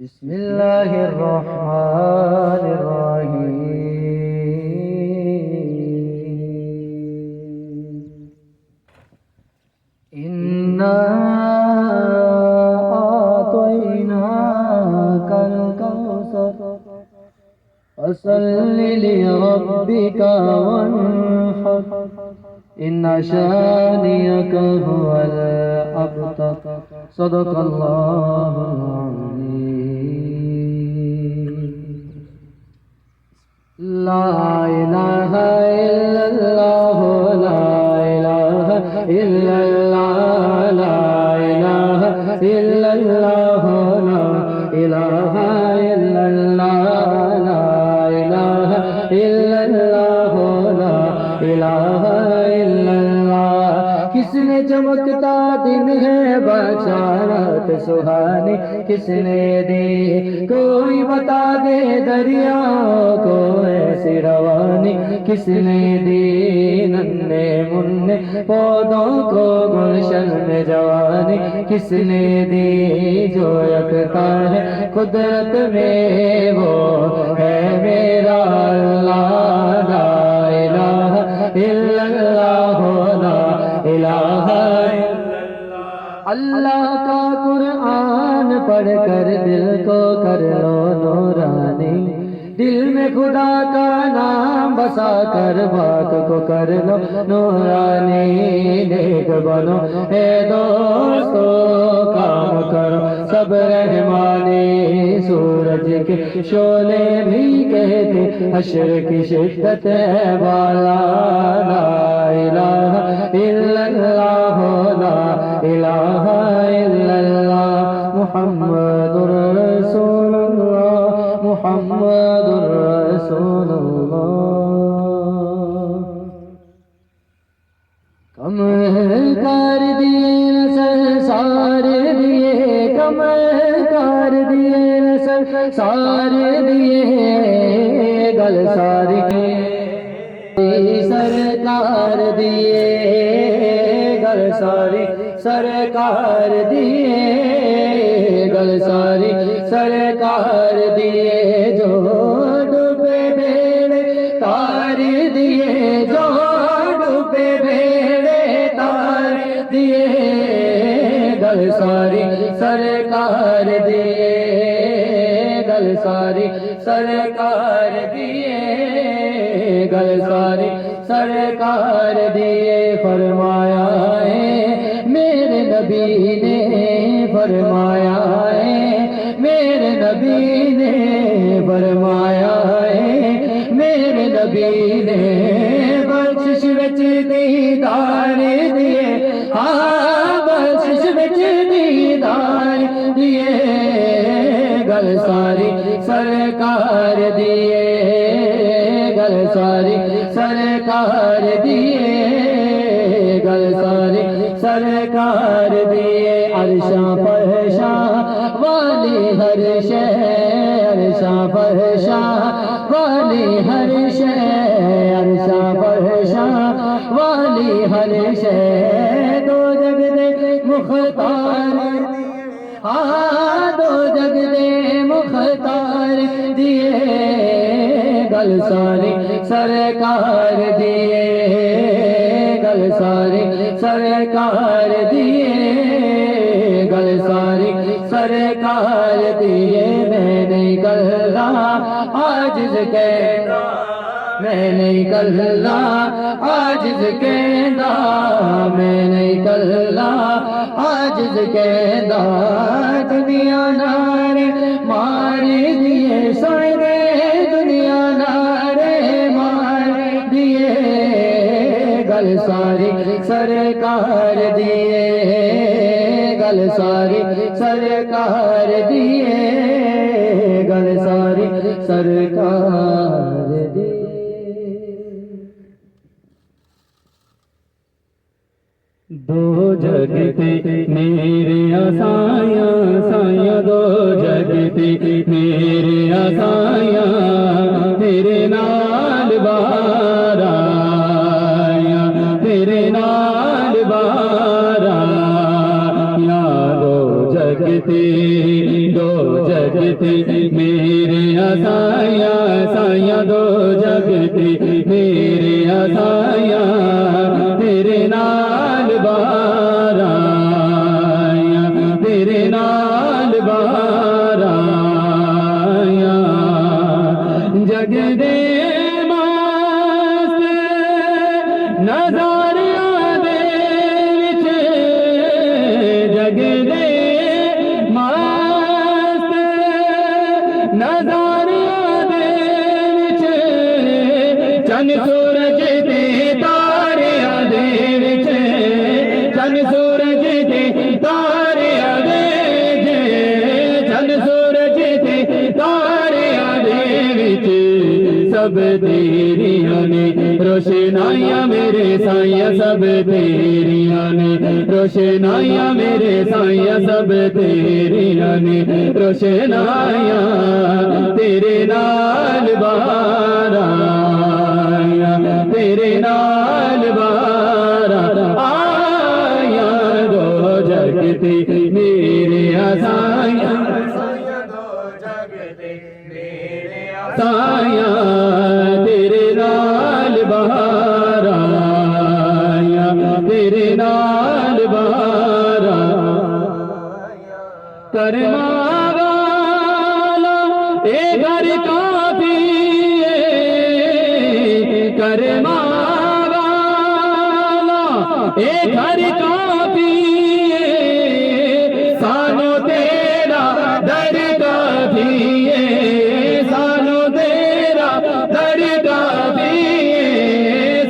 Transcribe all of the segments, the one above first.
بسم الله الرحمن الرحيم إنا أعطيناك الكوثر فصل لربك وانحر إن شانئك هو الأبتر صدق الله العظيم لا إله إلا الله لا إله إلا الله لا إله إلا الله لا إله إلا الله لا إله إلا الله لا إله إلا الله کس نے چمکتا دن ہے بشارت سہانی کس نے دی کوئی بتا دے دریاؤں کو ایسی روانی کس نے دی ننھے منھے پودوں کو گلشن میں جوانی کس نے دی جو یکتا ہے قدرت میں وہ ہے میرا اللہ لا الہ الا اللہ لا الہ اللہ کا قرآن پڑھ کر دل کو کر لو نورانی دل میں خدا کا نام بسا کر بات کو کر لو نورانی نیک بنو اے دوستو کام کرو سب رحمانی سورج کے شعلے بھی کہتے حشر کی شدت ہے بالا لا الہ الا اللہ لا الہ الا اللہ محمد رسول اللہ محمد رسول اللہ کم کر دیے سارے دیے کم کر دیے سارے دیے گل ساری سرکار دیے گل ساری سرکار دیے گل ساری سرکار دیے جو ڈوبے بیڑے تار دیے جو ڈوبے بیڑے تار دیے گل ساری سرکار دیے گل ساری سرکار دیے گل ساری سرکار دیے فرمایا ہے میرے نبی نے فرمایا ہے میرے نبی نے فرمایا ہے میرے نبی نے بخشش وچ دیدار دیے ہاں بخشش وچ دیدار دیے گل ساری سرکار دیے گل ساری سرکار دیے گل ساری سرکار دیے عرشاں فرشاں والی ہر شے عرشاں فرشاں والی ہر شے عرشاں فرشاں والی ہر شے دو جگ دے مختار ہاں دو جگ دے مختار دیے گل ساری سرکار دیے گل ساری سرکار دیے گل ساری سرکار دیے میں نہیں کلّا عاجز کہنا میں نہیں کلّا عاجز کہنا میں نہیں کلّا عاجز کہنا دنیا نارے مار دیے سونے دنیا نارے مار دیے گل ساری سرکار دیے گل ساری سرکار دیے گل ساری سرکار دیے دو جگ تے میرے آسایاں سایاں دو جگ تے میرے آسایاں تیرے نال بار آیا تیرے نال بار آیا دو جگ تے دو جگتی میرے آسائیاں سائیاں دو جگتی میرے آسائیاں تیرے نال بارایا تیرے نال بارایا جگ دے مست نظاریاں دے وچ جگ دے مست نظاریاں دے وچ چن سورج دے تاریاں دے وچ چن سورج دے تاریاں دے چن سورج دے تاریاں دے وچ سب تیریاں نے روشنائیاں میرے سائیاں سب تیریاں نے روشنائیاں میرے سائیاں سب تیریاں نے روشنائیاں تیرے نال بارایا تیرے نال بارایا دو جگتی میرے آسائیاں سائیاں تیرے نال بارایا تیرے نال بارایا کرما والا اے گھر کافی ہے کرما والا اے گھر کافی ہے سانو تیرا در کافی ہے سانو تیرا در کافی ہے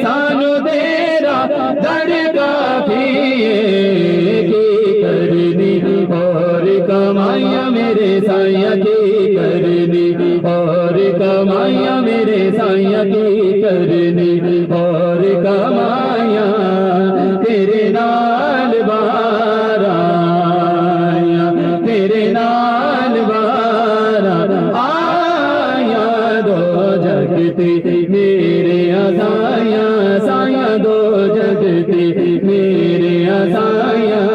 سانو تیرا در کافی ہے کی کرنی اور کمائیاں میرے سائیاں کی کرنی اور کمائیاں میرے سائیاں کی کرنی اور کمائیاں تیرے نال بارایا تیرے نال بارایا دو جگتی میرے آسائیاں سائیاں دو جگتی میرے آسائیاں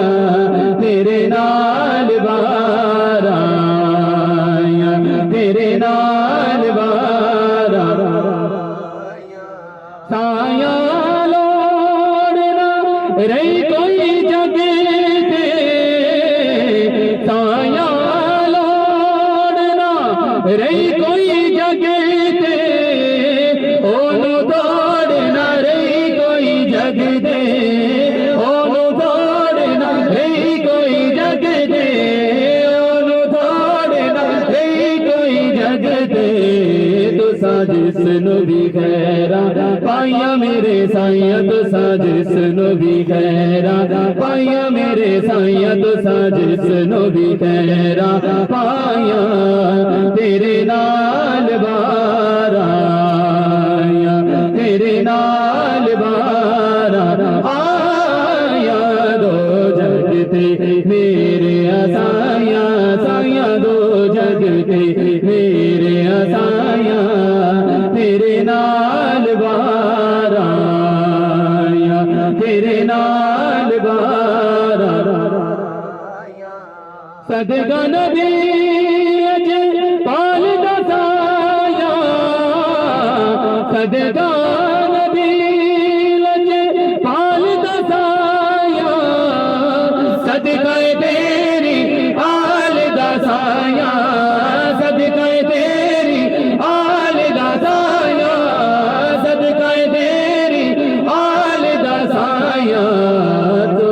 تیرے نال بارایا تیرے نال بارایا سایاں لوڑنا رہی کوئی جگہ تے سایاں لوڑنا رہی کوئی جگہ تے اونو دوڑنا رہی کوئی جگہ تے اونو دوڑنا رہی کوئی جگہ تے اونو دوڑنا رہی کوئی جگہ تے تساں جس نو بھی خیراں پائیاں میرے سائیاں تساں جس نو بھی خیراں پائیاں میرے سائیاں تساں جس نو بھی خیراں پائیاں تیرے نال بارایا تیرے نال بارایا دو جگتی میرے آسائیاں سائیاں دو جگتی میرے آسائیاں تیرے نال بارایا تیرے نال بارایا صدقہ نبی پال دا سایہ صدقہ نبی پال دا سایہ صدقہ تیری آل دا سایہ صدقہ تیری آل دا سایہ صدقہ تیری آل دا سایہ تو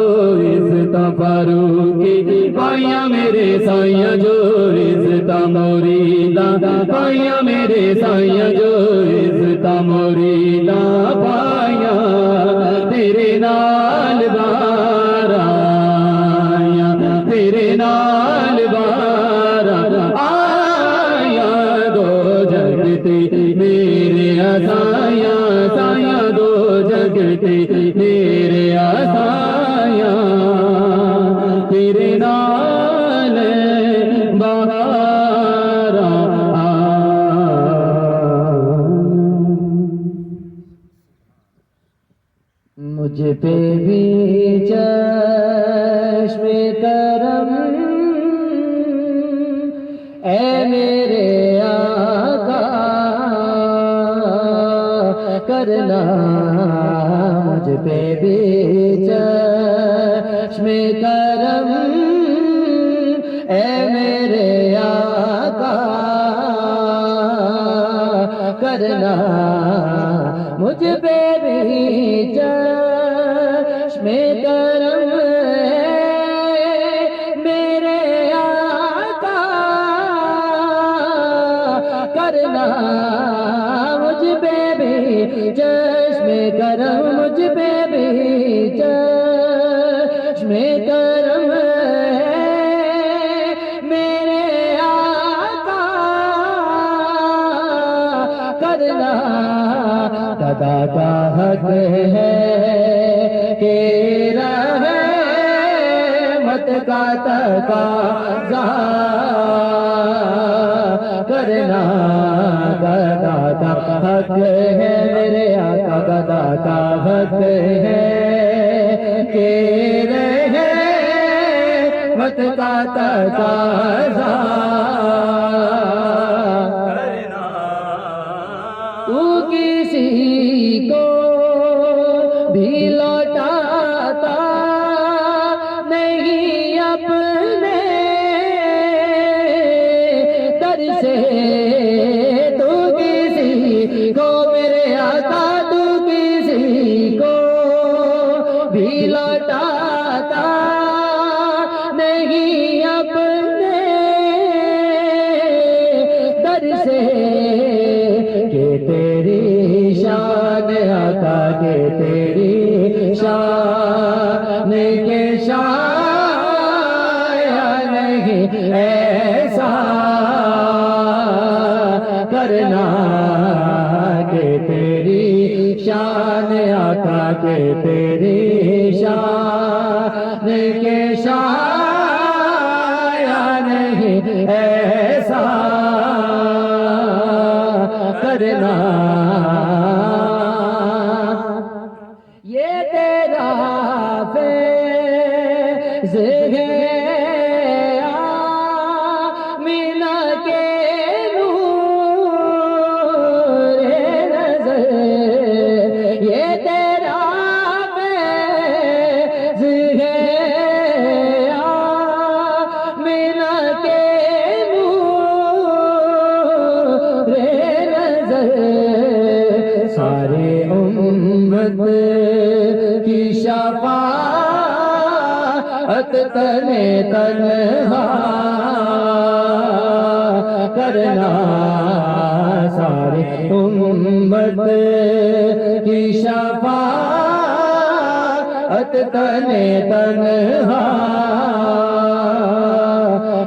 عزت فاروقی پائیاں میرے سائیاں جو عزت موریدہ پائیاں میرے سائیاں جو عزت موریدہ پائیاں تیرے نال بارایا تیرے نال بارایا دو جگتی میرے آسائیاں سائیاں دو جگتی میرے آسائیاں تیرے نال مجھ پہ بھی چشم کرم اے میرے آقا کرنا مجھ پہ بھی چشم کرم، اے میرے آقا کرنا مجھ پہ بھی چشم کرم، میرے آقا کرنا مجھ پہ بھی چشم کرم، مجھ پہ بھی چشم کرم، میرے آقا کرنا دادا کا حق ہے کہ رحمت کا تقاضا کرنا، دادا کا حق ہے میرے آقا، دادا کا حق ہے کہ رحمت کا تقاضا کرنا، تو کسی کو بھی لوٹاتا نہیں اپنے در سے، تو کسی کو میرے آقا تو کسی کو بھی لوٹاتا نہیں اپنے در سے، کہ تیری شان آقا، کہ تیری شان کے شاید نہیں ایسا کرنا، کہ تیری شان آقا، کہ تیری شان کے شاید نہیں ایسا کرنا، یہ تیرا فیض ہے آمینہ کے نور نظر، یہ تیرا فیض ہے آمینہ کے نور نظر، سارے امت کی شفاعت تنے تنہا کرنا، سارے امت کی شفاعت تنے تنہا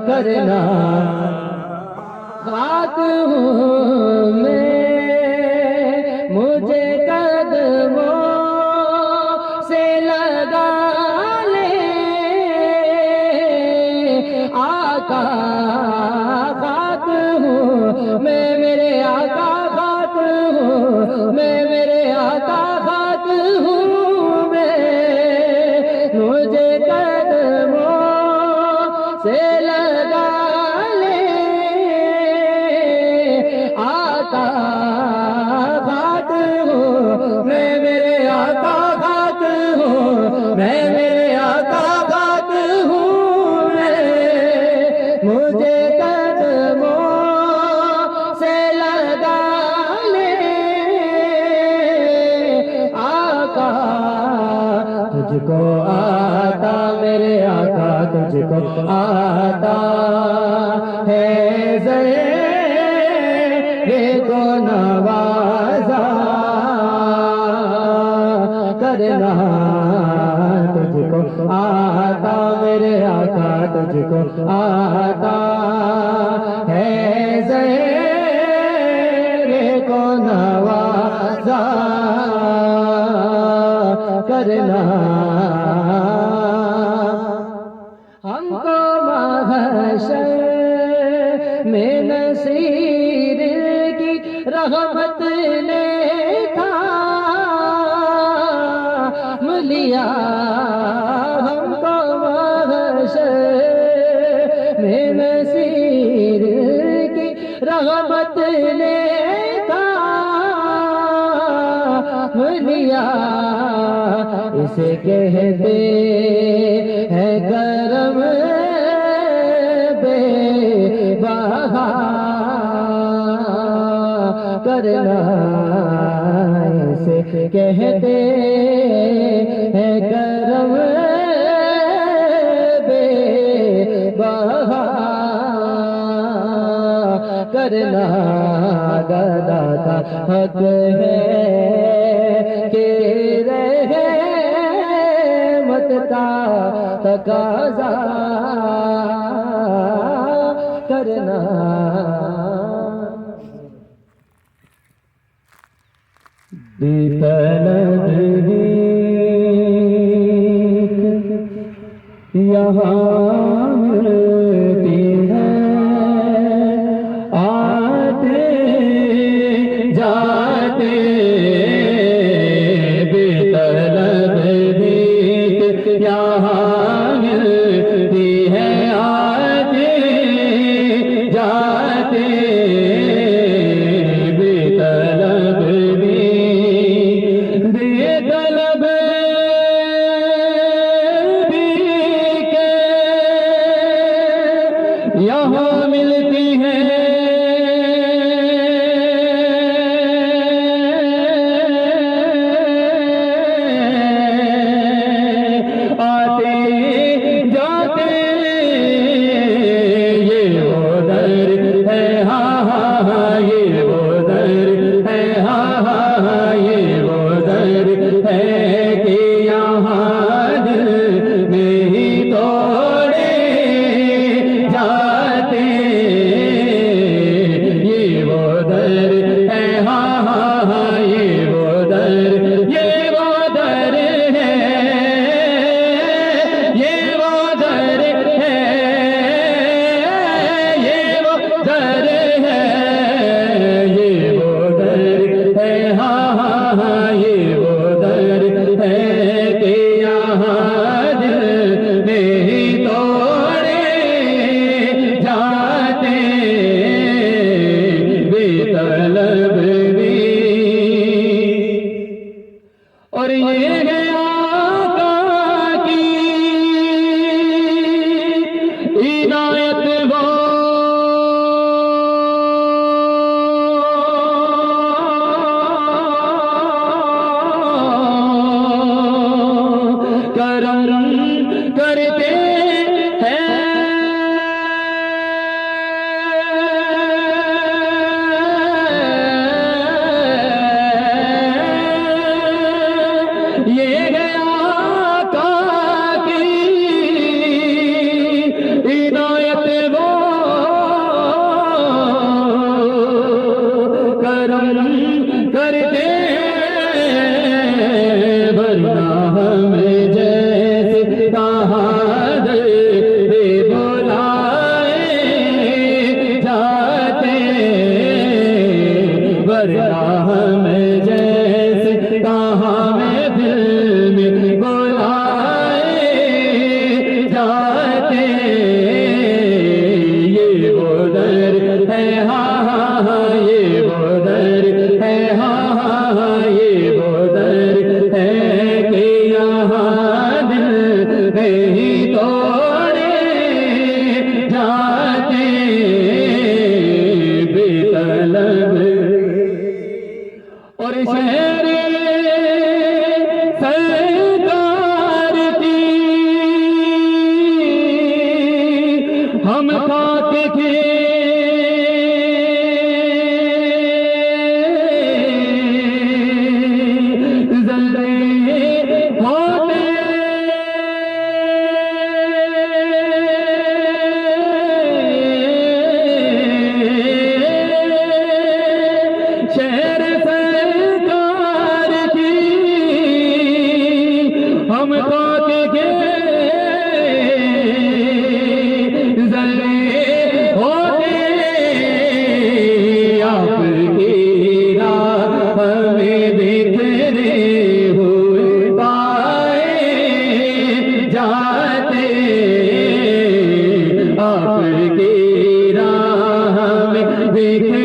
کرنا، خاک ہوں میں مجھے قدموں سے لگا لے آقا، خاک ہوں میں میرے آقا، خاک ہوں میں میرے آقا، خاک ہوں میں مجھے قدموں سے لگا لے آقا، خاک ہوں میں میرے آقا، خاک ہوں میں میرے آقا، خاک ہوں میں مجھے قدموں سے لگا لے آقا، تجھ کو آتا میرے آقا، تجھ کو آتا ہے ذرے کو نوازا کرنا، تجھ کو آتا میرے آقا، تجھ کو آتا ہے ذرے کو نوازا کرنا، ہم کو محشر میں نصیر کی رحمت نے تھام لیا، ہم کو محشر میں نصیر رحمت نے تھام لیا، اسے کہتے ہیں کرم بے بہا کرنا، اسے کہتے ہیں کرم بے بہا کرنا، گدا کا حق ہے کہ رحمت کا تقاضا کرنا۔ طلب یہاں ملتی ہے، آتے جاتے بے طلب بھیک یہاں ملتی ہے، آتے جاتے بے طلب یہاں ملتی ہے، آتے جاتے یہ وہ در ہے، ہاں ہاں ہاں یہ وہ در ہے، ہاں ہاں ہاں یہ وہ در ہے کہ یہاں دل میں ہی توڑے جاتے، یہ وہ در ہے، ہاں ہاں ہاں یہ وہ در، یہ وہ در ہے، یہ وہ در ہے، یہ وہ در ہے، یہ وہ در ہے، ہاں ہاں ہاں یہ وہ در ہے کہ یہاں دل میں ہی توڑے جاتے بے طلب بھی، اور یہ ہے آقا کی عنایت وہ کرم کرتے ہیں، یہ گیا آقا کی عنایت وہ کرم کرتے ہیں، ورنہ ہمیں جیسے کہاں دے بلائے جاتے، ورنہ ہمیں جیسے کہاں میں دل میں بلائے جاتے، یہ وہ در ہے، ہاں ہاں ہاں یہ وہ در ہے، ہاں ہاں ہاں یہ وہ در ہے کہ یہاں دل میں ہی توڑے جاتے بے طلب، اور شہر سرکار کی ہم خاک تھے، ذرے ہوتے شہر سرکار کی ہم خاک کے ذرے ہوتے، آپ کی راہ ہمیں بکھرے ہوئے پائے جاتے، آپ کی راہ ہمیں بکھرے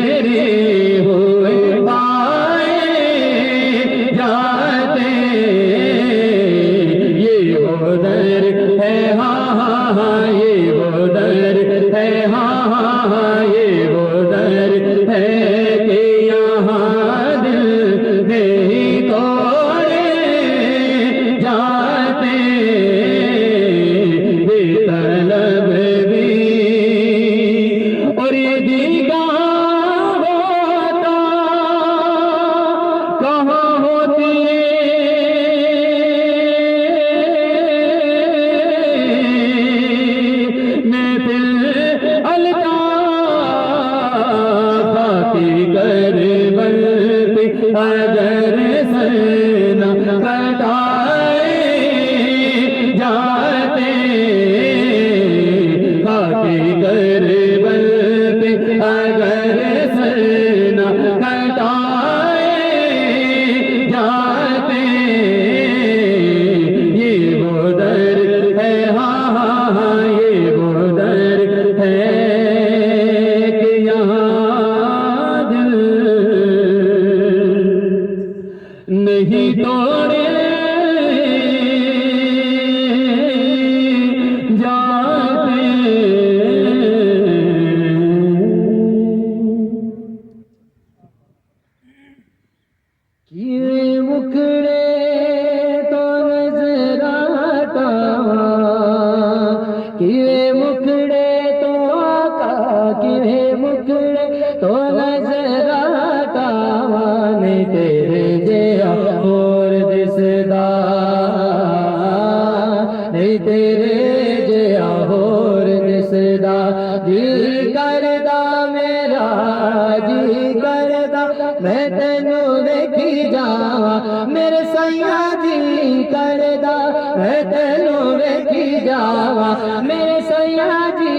مکھڑے تو آقا کے مکھڑے تو نظر آٹاوان تیرے جیا اور دسدا نہیں تیرے جیا اور دسدا جی کردا میرا جی کردا میں تینوں ویکھی جاواں میرے سیاں جی کردا میں تینوں ویکھی جاواں میرے سیاں جی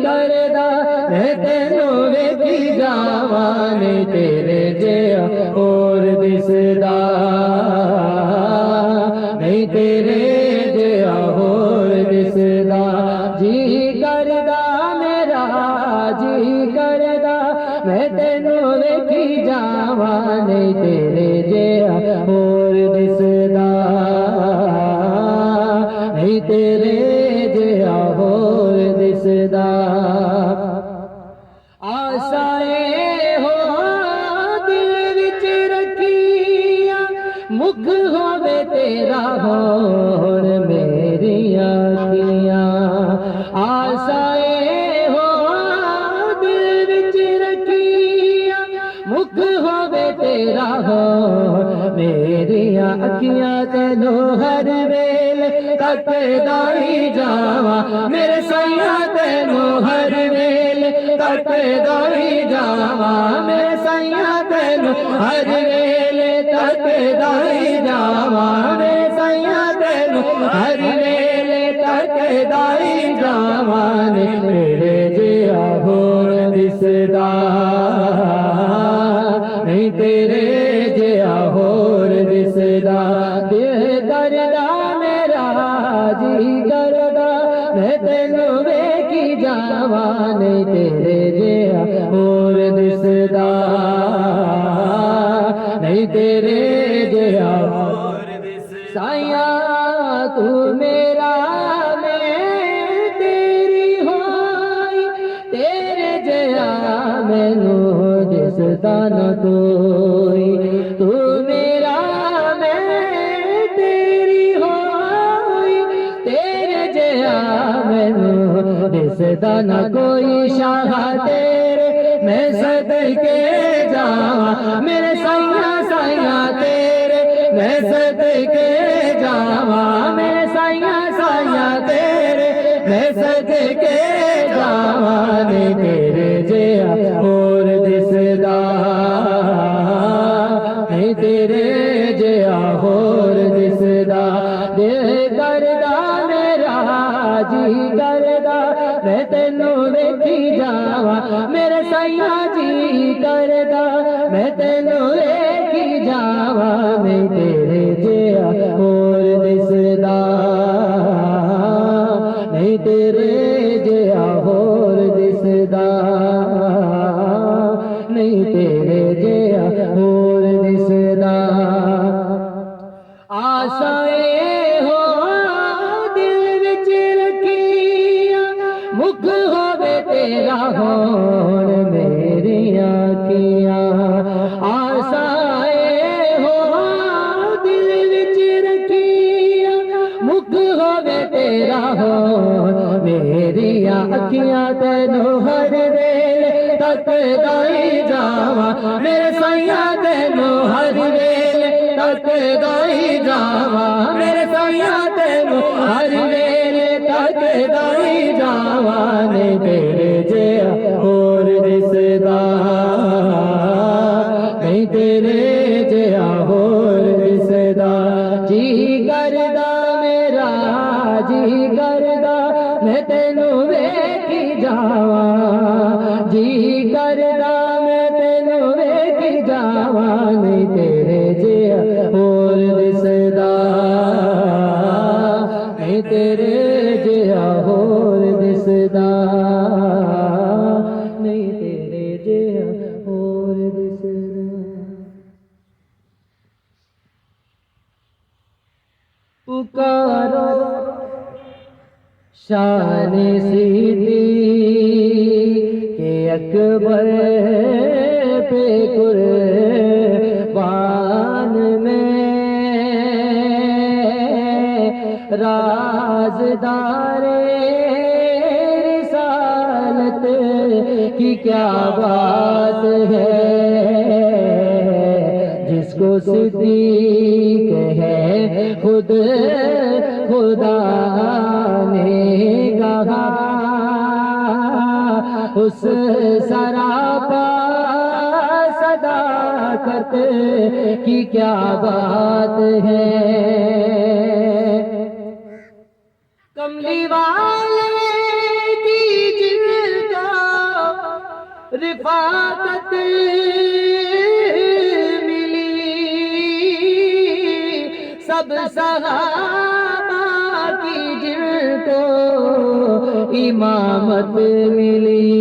کردا میں تینوں ویکھی جاواں نہیں تیرے جیا اور دسدا نہیں تیرے جیا اور دسدا جی کردا میرا جی کردا میں تینوں ویکھی جاواں نہیں تیرے جیا اور دسدا نہیں تیرے جیا اور دسدا آسائے ہو دل وچ رکھیا مکھ ہووے تیرا ہون میری آنکھیاں آسائے ہو دل وچ رکھیا مکھ ہووے تیرا ہون میری آنکھیاں تینوں ہر ویلے تکدا ہی جاواں میرے سیاں تینوں ہر ویلے تکدا ہی جاواں میرے سیاں تینوں ہر ویلے تکدا ہی جاواں میرے سیاں تینوں ہر ویلے تکدا ہی جاواں تیرے جیا ہور دسدا نہیں تیرے جیا ہور دسدا دل کردا میرا جی کردا میں تینوں ویکھی جاواں نہیں تیرے جیا ہور دسدا نہیں تیرے جیا ہور دسدا سایاں تو میرا میں تیری ہوئی تیرے جیا مینوں دسدا نہ کوئی تو میرا میں تیری ہوئی تیرے جیا مینوں دسدا نہ کوئی شاہ تیرے میں صدقے جاواں میرے سیاں سیاں تیرے میں صدقے جاواں میرے سیاں سیاں تیرے میں صدقے جاواں تیرے جیا اور دسدا نہیں تیرے جیا اور دسدا دل کردا میرا جی کردا میں تینوں ویکھی جاواں میرے سیاں جی کردا میں تینوں ویکھی جاواں نہیں تیرے جیا اور دسدا نہیں تیرے جیا اور دسدا نہیں تیرے جیا اور دسدا آسائے ہو دل وچ رکھیا مکھ ہووے تیرا ہون میری آنکھیاں آسائے ہو دل وچ رکھیا مکھ ہووے تیرا ہون میری آنکھیاں تینوں ہر ویلے تکدا ہی جاواں میرے سیاں تینوں ہر ویلے تکدا ہی جاواں میرے سیاں تینوں ہر ویلے تکدا ہی جاواں نہیں تیرے جیا اور دسدا نہیں تیرے جیا اور دسدا جی کردا میرا جی کردا میں تینوں ویکھی جاواں جی کردا میں تینوں ویکھی جاواں نہیں تیرے جیا اور دسدا نہیں تیرے جیا اور دسدا نہیں تیرے جیا اور دسدا پکارو شان سیدھی کہ اکبر پہ قربان میں رازدار کی کیا بات ہے، جس کو صدیق ہے خود خدا نے کہا، اس سراپا صداقت کی کیا بات ہے۔ کملی والے کی جن کا رفاقت ملی، سب صحابہ کی جن کو امامت ملی،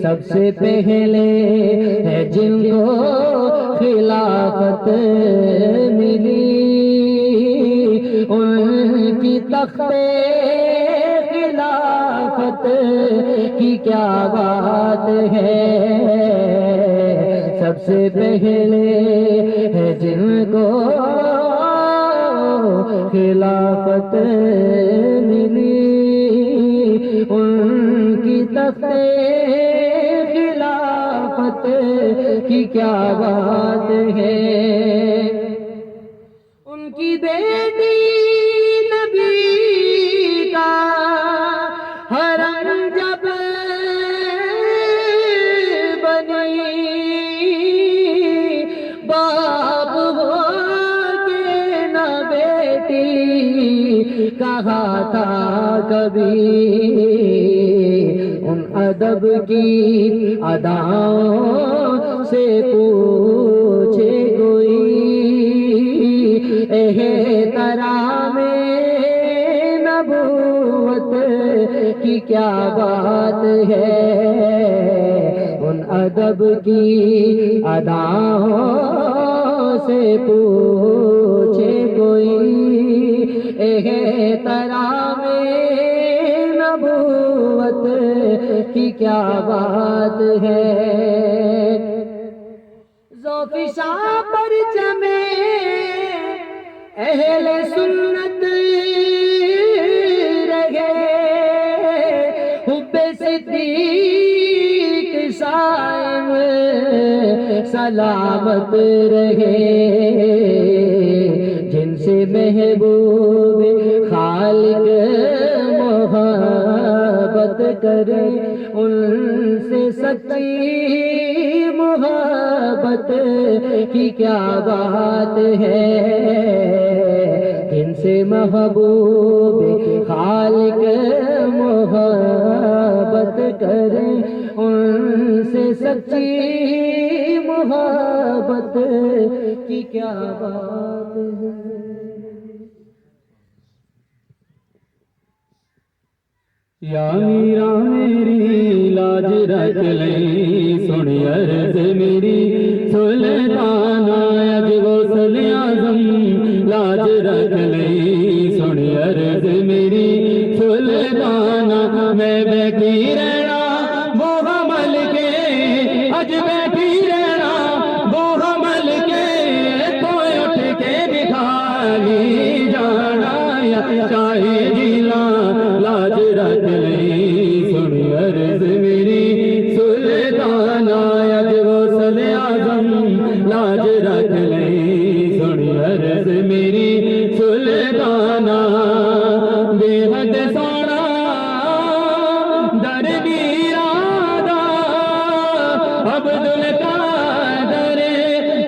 سب سے پہلے ہے جن کو خلافت ملی، ان کی تخت خلافت کی کیا بات ہے، سب سے پہلے ہے جن کو خلافت ملی، ان کی تخت خلافت کی کیا بات ہے۔ ان کی بیٹی نبی کا حرم جب بنی، باپ ہو کے نہ بیٹی کہا تھا کبھی، ان ادب کی اداؤں سے پوچھے کوئی، احترام نبوت کی کیا بات ہے، ان ادب کی اداؤں سے پوچھے کوئی، احترام نبوت کی کیا بات ہے۔ ذوفشاں پرچم اہل سنت رہے، حب صدیق صائم سلامت رہے، جن سے محبوب خالق محبت کرے، ان سے سچی محبت کی کیا بات ہے، جن سے محبوب خالق محبت کرے، ان سے سچی محبت کی کیا بات ہے۔ یا میرا میری لاج رکھ لئی، سنی عرض میری سلطان آج غوث اعظم، لاج رکھ لئی سنی عرض میری سلطان، میں بیٹھی رہنا وہ حمل کے، اج بیٹھی رہنا وہ حمل کے، تو اٹھ کے دکھائی جانا یا چاہے جیلا، لاج رکھ لئی سنی عرض میری سلطان آج غوث اعظم، لاج رکھ لئی سنی عرض میری سلطان، بے حد سونا در بیرادا، عبد القادر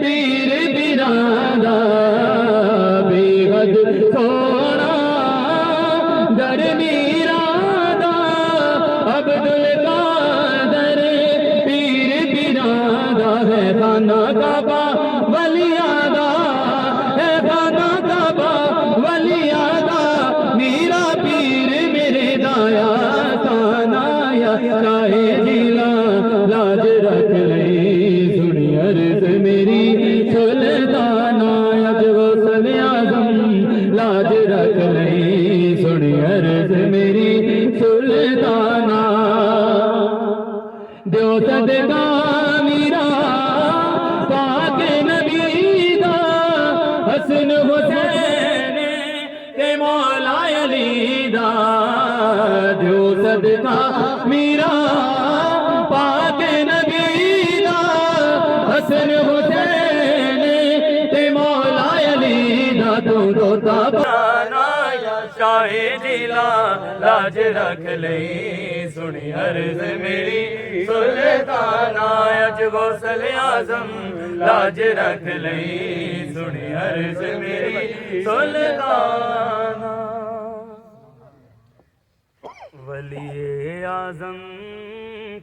پیر بیرادا، بے حد سونا در بیرادا، عبد القادر پیر بیرادا، ہے خانہ کعبہ ولیادا، ہے خانہ کعبہ ولیادا، میرا پیر میرے دایا خانہ، یا چاہے جیلا، لاج رکھ لئی سنی عرض میری سلطان آج غوث اعظم، لاج رکھ لئی سنی عرض میری سلطان، دیو صدقہ میرا پاک نبی دا، حسن حسین تے مولا علی دا، دیو صدقہ میرا پاک نبی دا حسن حسین تے مولا علی دا دوتا شاہ جیلا لاج رکھ لئی سنی عرض میری سلطانہ اج غوث اعظم لاج رکھ لئی سنی عرض میری سلطانہ ولی اعظم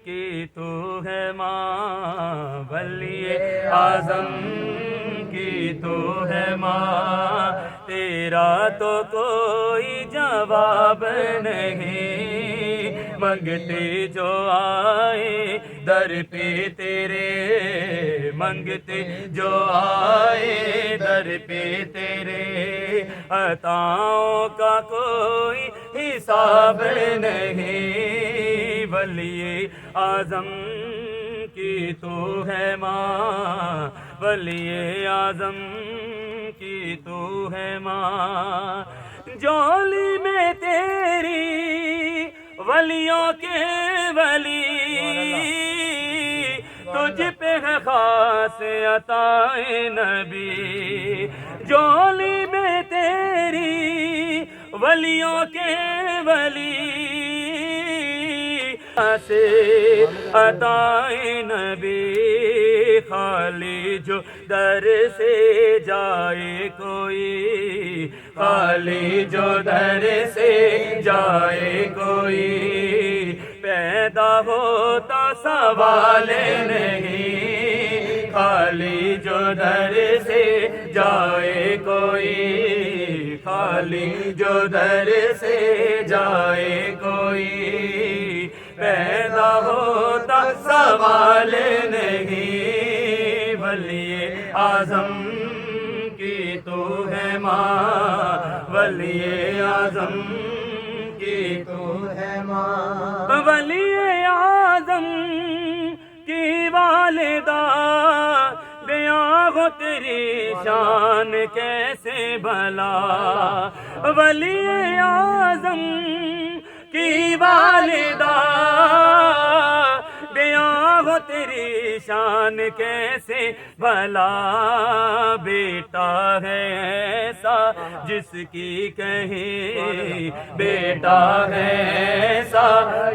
کی تو ہے ماں ولی اعظم کی تو ہے ماں تیرا تو کوئی جواب نہیں منگتے جو آئے در پہ تیرے منگتے جو آئے در پہ تیرے عطاؤں کا کوئی حساب نہیں ولی اعظم کی تو ہے ماں ولی اعظم کی تو ہے ماں جولی میں تیری ولیوں کے ولی تجھ پہ ہے خاص عطائے نبی جولی میں تیری ولیوں کے ولی سے عطائے نبی خالی جو در سے جائے کوئی خالی جو در سے جائے کوئی پیدا ہوتا سوال نہیں خالی جو در سے جائے کوئی خالی جو در سے جائے کوئی پیدا ہوتا سوال نہیں ولی اعظم کی تو ہے ماں ولی اعظم کی تو ہے ماں ولی اعظم کی والدہ بیاں ہو تیری شان کیسے بھلا ولی اعظم کی والدہ بیاں ہو تیری شان کیسے بھلا بیٹا ہے ایسا جس کی کہیں بیٹا ہے ایسا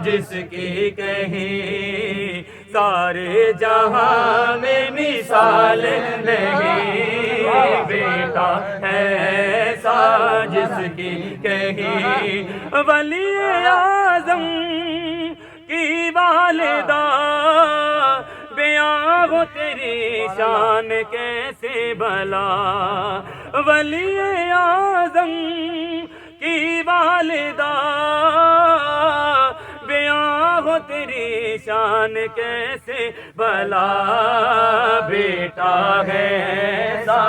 جس کی کہیں سارے جہاں میں مثال نہیں بیٹا ہے ایسا جس کی کہیں ولی اعظم کی والدہ بیاں ہو تیری شان کیسے بھلا ولی اعظم کی والدہ بیاں ہو تیری شان کیسے بھلا بیٹا ہے ایسا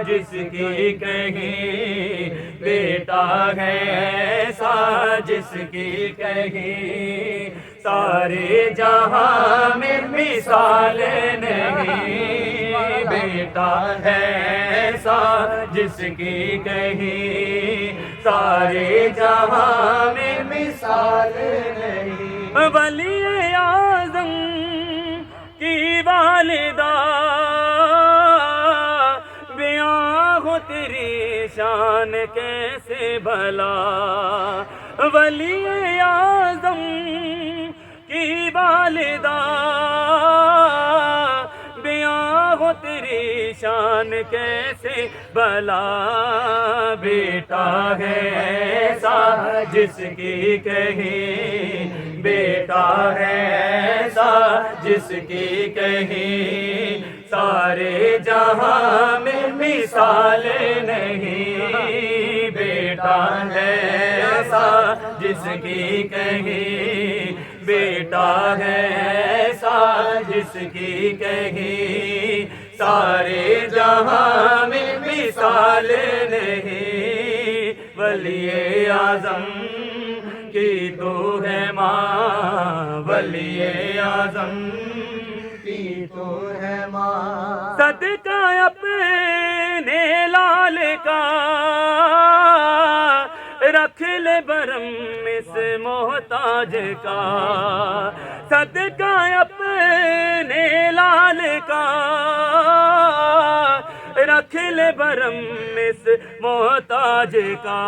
جس کی کہیں بیٹا ہے ایسا جس کی کہیں سارے جہاں میں مثال نہیں بیٹا ہے ایسا جس کی کہیں سارے جہاں میں مثال نہیں ولی اعظم کی والدہ بیاں ہو تیری شان کیسے بھلا ولی اعظم کی والدہ بیاں ہو تیری شان کیسے بھلا بیٹا ہے ایسا جس کی کہیں بیٹا ہے ایسا جس کی کہیں سارے جہاں میں مثال نہیں بیٹا ہے ایسا جس کی کہیں بیٹا ہے ایسا جس کی کہیں سارے جہاں میں مثال نہیں ولی اعظم کی تو ہے ماں ولی اعظم کی تو ہے ماں صدقہ اپنے لال کا رکھ رکھ لے برم اس محتاج کا، صدقہ اپنے لال کا، رکھ لے برم اس محتاج کا،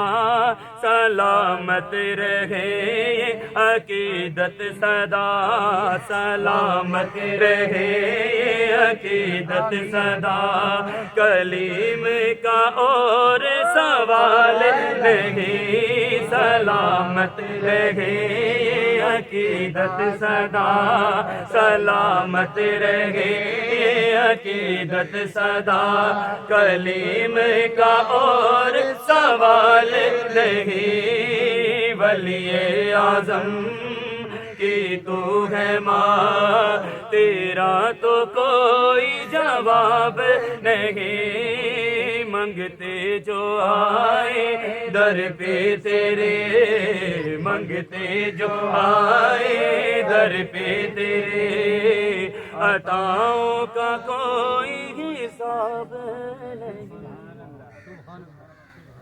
سلامت رہے یہ عقیدت سدا، سلامت رہے یہ عقیدت سدا، کلیم کا اور سوال نہیں، سلامت رہے یہ عقیدت سدا، سلامت رہے یہ عقیدت سدا، کلیم کا اور سوال نہیں، ولی اعظم کی تو ہے ماں، تیرا تو کوئی جواب نہیں، منگتے جو آئے در پہ تیرے، منگتے جو آئے در پہ تیرے، عطاؤں کا کوئی حساب نہیں۔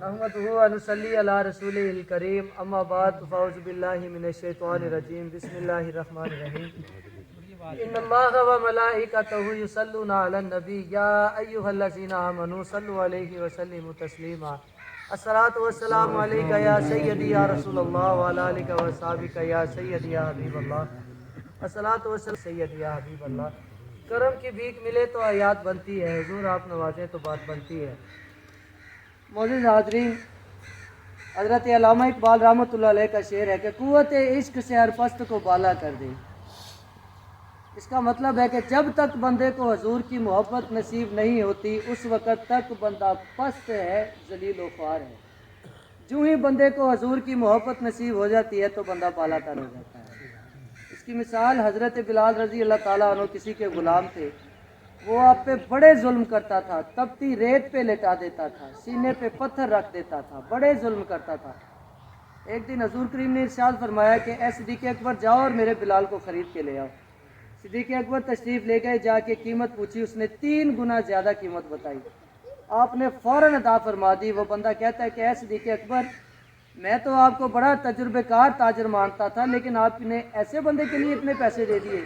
نحمدہ و نصلی علی رسولہ الکریم، اما بعد فاعوذ باللہ من الشیطان الرجیم، بسم اللہ الرحمن الرحیم۔ ان اللہ و ملائکتہ یصلون علی النبی یا ایھا الذین آمنوا صلوا علیہ وسلموا تسلیما۔ الصلاۃ والسلام علیک یا سیدی یا رسول اللہ وعلی آلک و اصحابک یا سیدی یا حبیب اللہ، الصلاۃ والسلام سیدی یا حبیب اللہ۔ کرم کی بھیک ملے تو آیات بنتی ہے، حضور آپ نوازیں تو بات بنتی ہے۔ معزز حاضرین، حضرت علامہ اقبال رحمۃ اللہ علیہ کا شعر ہے کہ قوت عشق سے ہر پست کو بالا کر دے۔ اس کا مطلب ہے کہ جب تک بندے کو حضور کی محبت نصیب نہیں ہوتی اس وقت تک بندہ پست ہے، ذلیل و خوار ہے۔ جو ہی بندے کو حضور کی محبت نصیب ہو جاتی ہے تو بندہ بالا تر ہو جاتا ہے۔ اس کی مثال حضرت بلال رضی اللہ تعالیٰ عنہ کسی کے غلام تھے، وہ آپ پہ بڑے ظلم کرتا تھا، تپتی ریت پہ لٹا دیتا تھا، سینے پہ پتھر رکھ دیتا تھا، بڑے ظلم کرتا تھا۔ ایک دن حضور کریم نے ارشاد فرمایا کہ اے صدیق اکبر جاؤ اور میرے بلال کو خرید کے لے آؤ۔ صدیق اکبر تشریف لے گئے، جا کے قیمت پوچھی، اس نے 3 گنا زیادہ قیمت بتائی۔ آپ نے فوراً ادا فرما دی۔ وہ بندہ کہتا ہے کہ اے صدیق اکبر میں تو آپ کو بڑا تجربے کار تاجر مانتا تھا، لیکن آپ نے ایسے بندے کے لیے اتنے پیسے دے دیے۔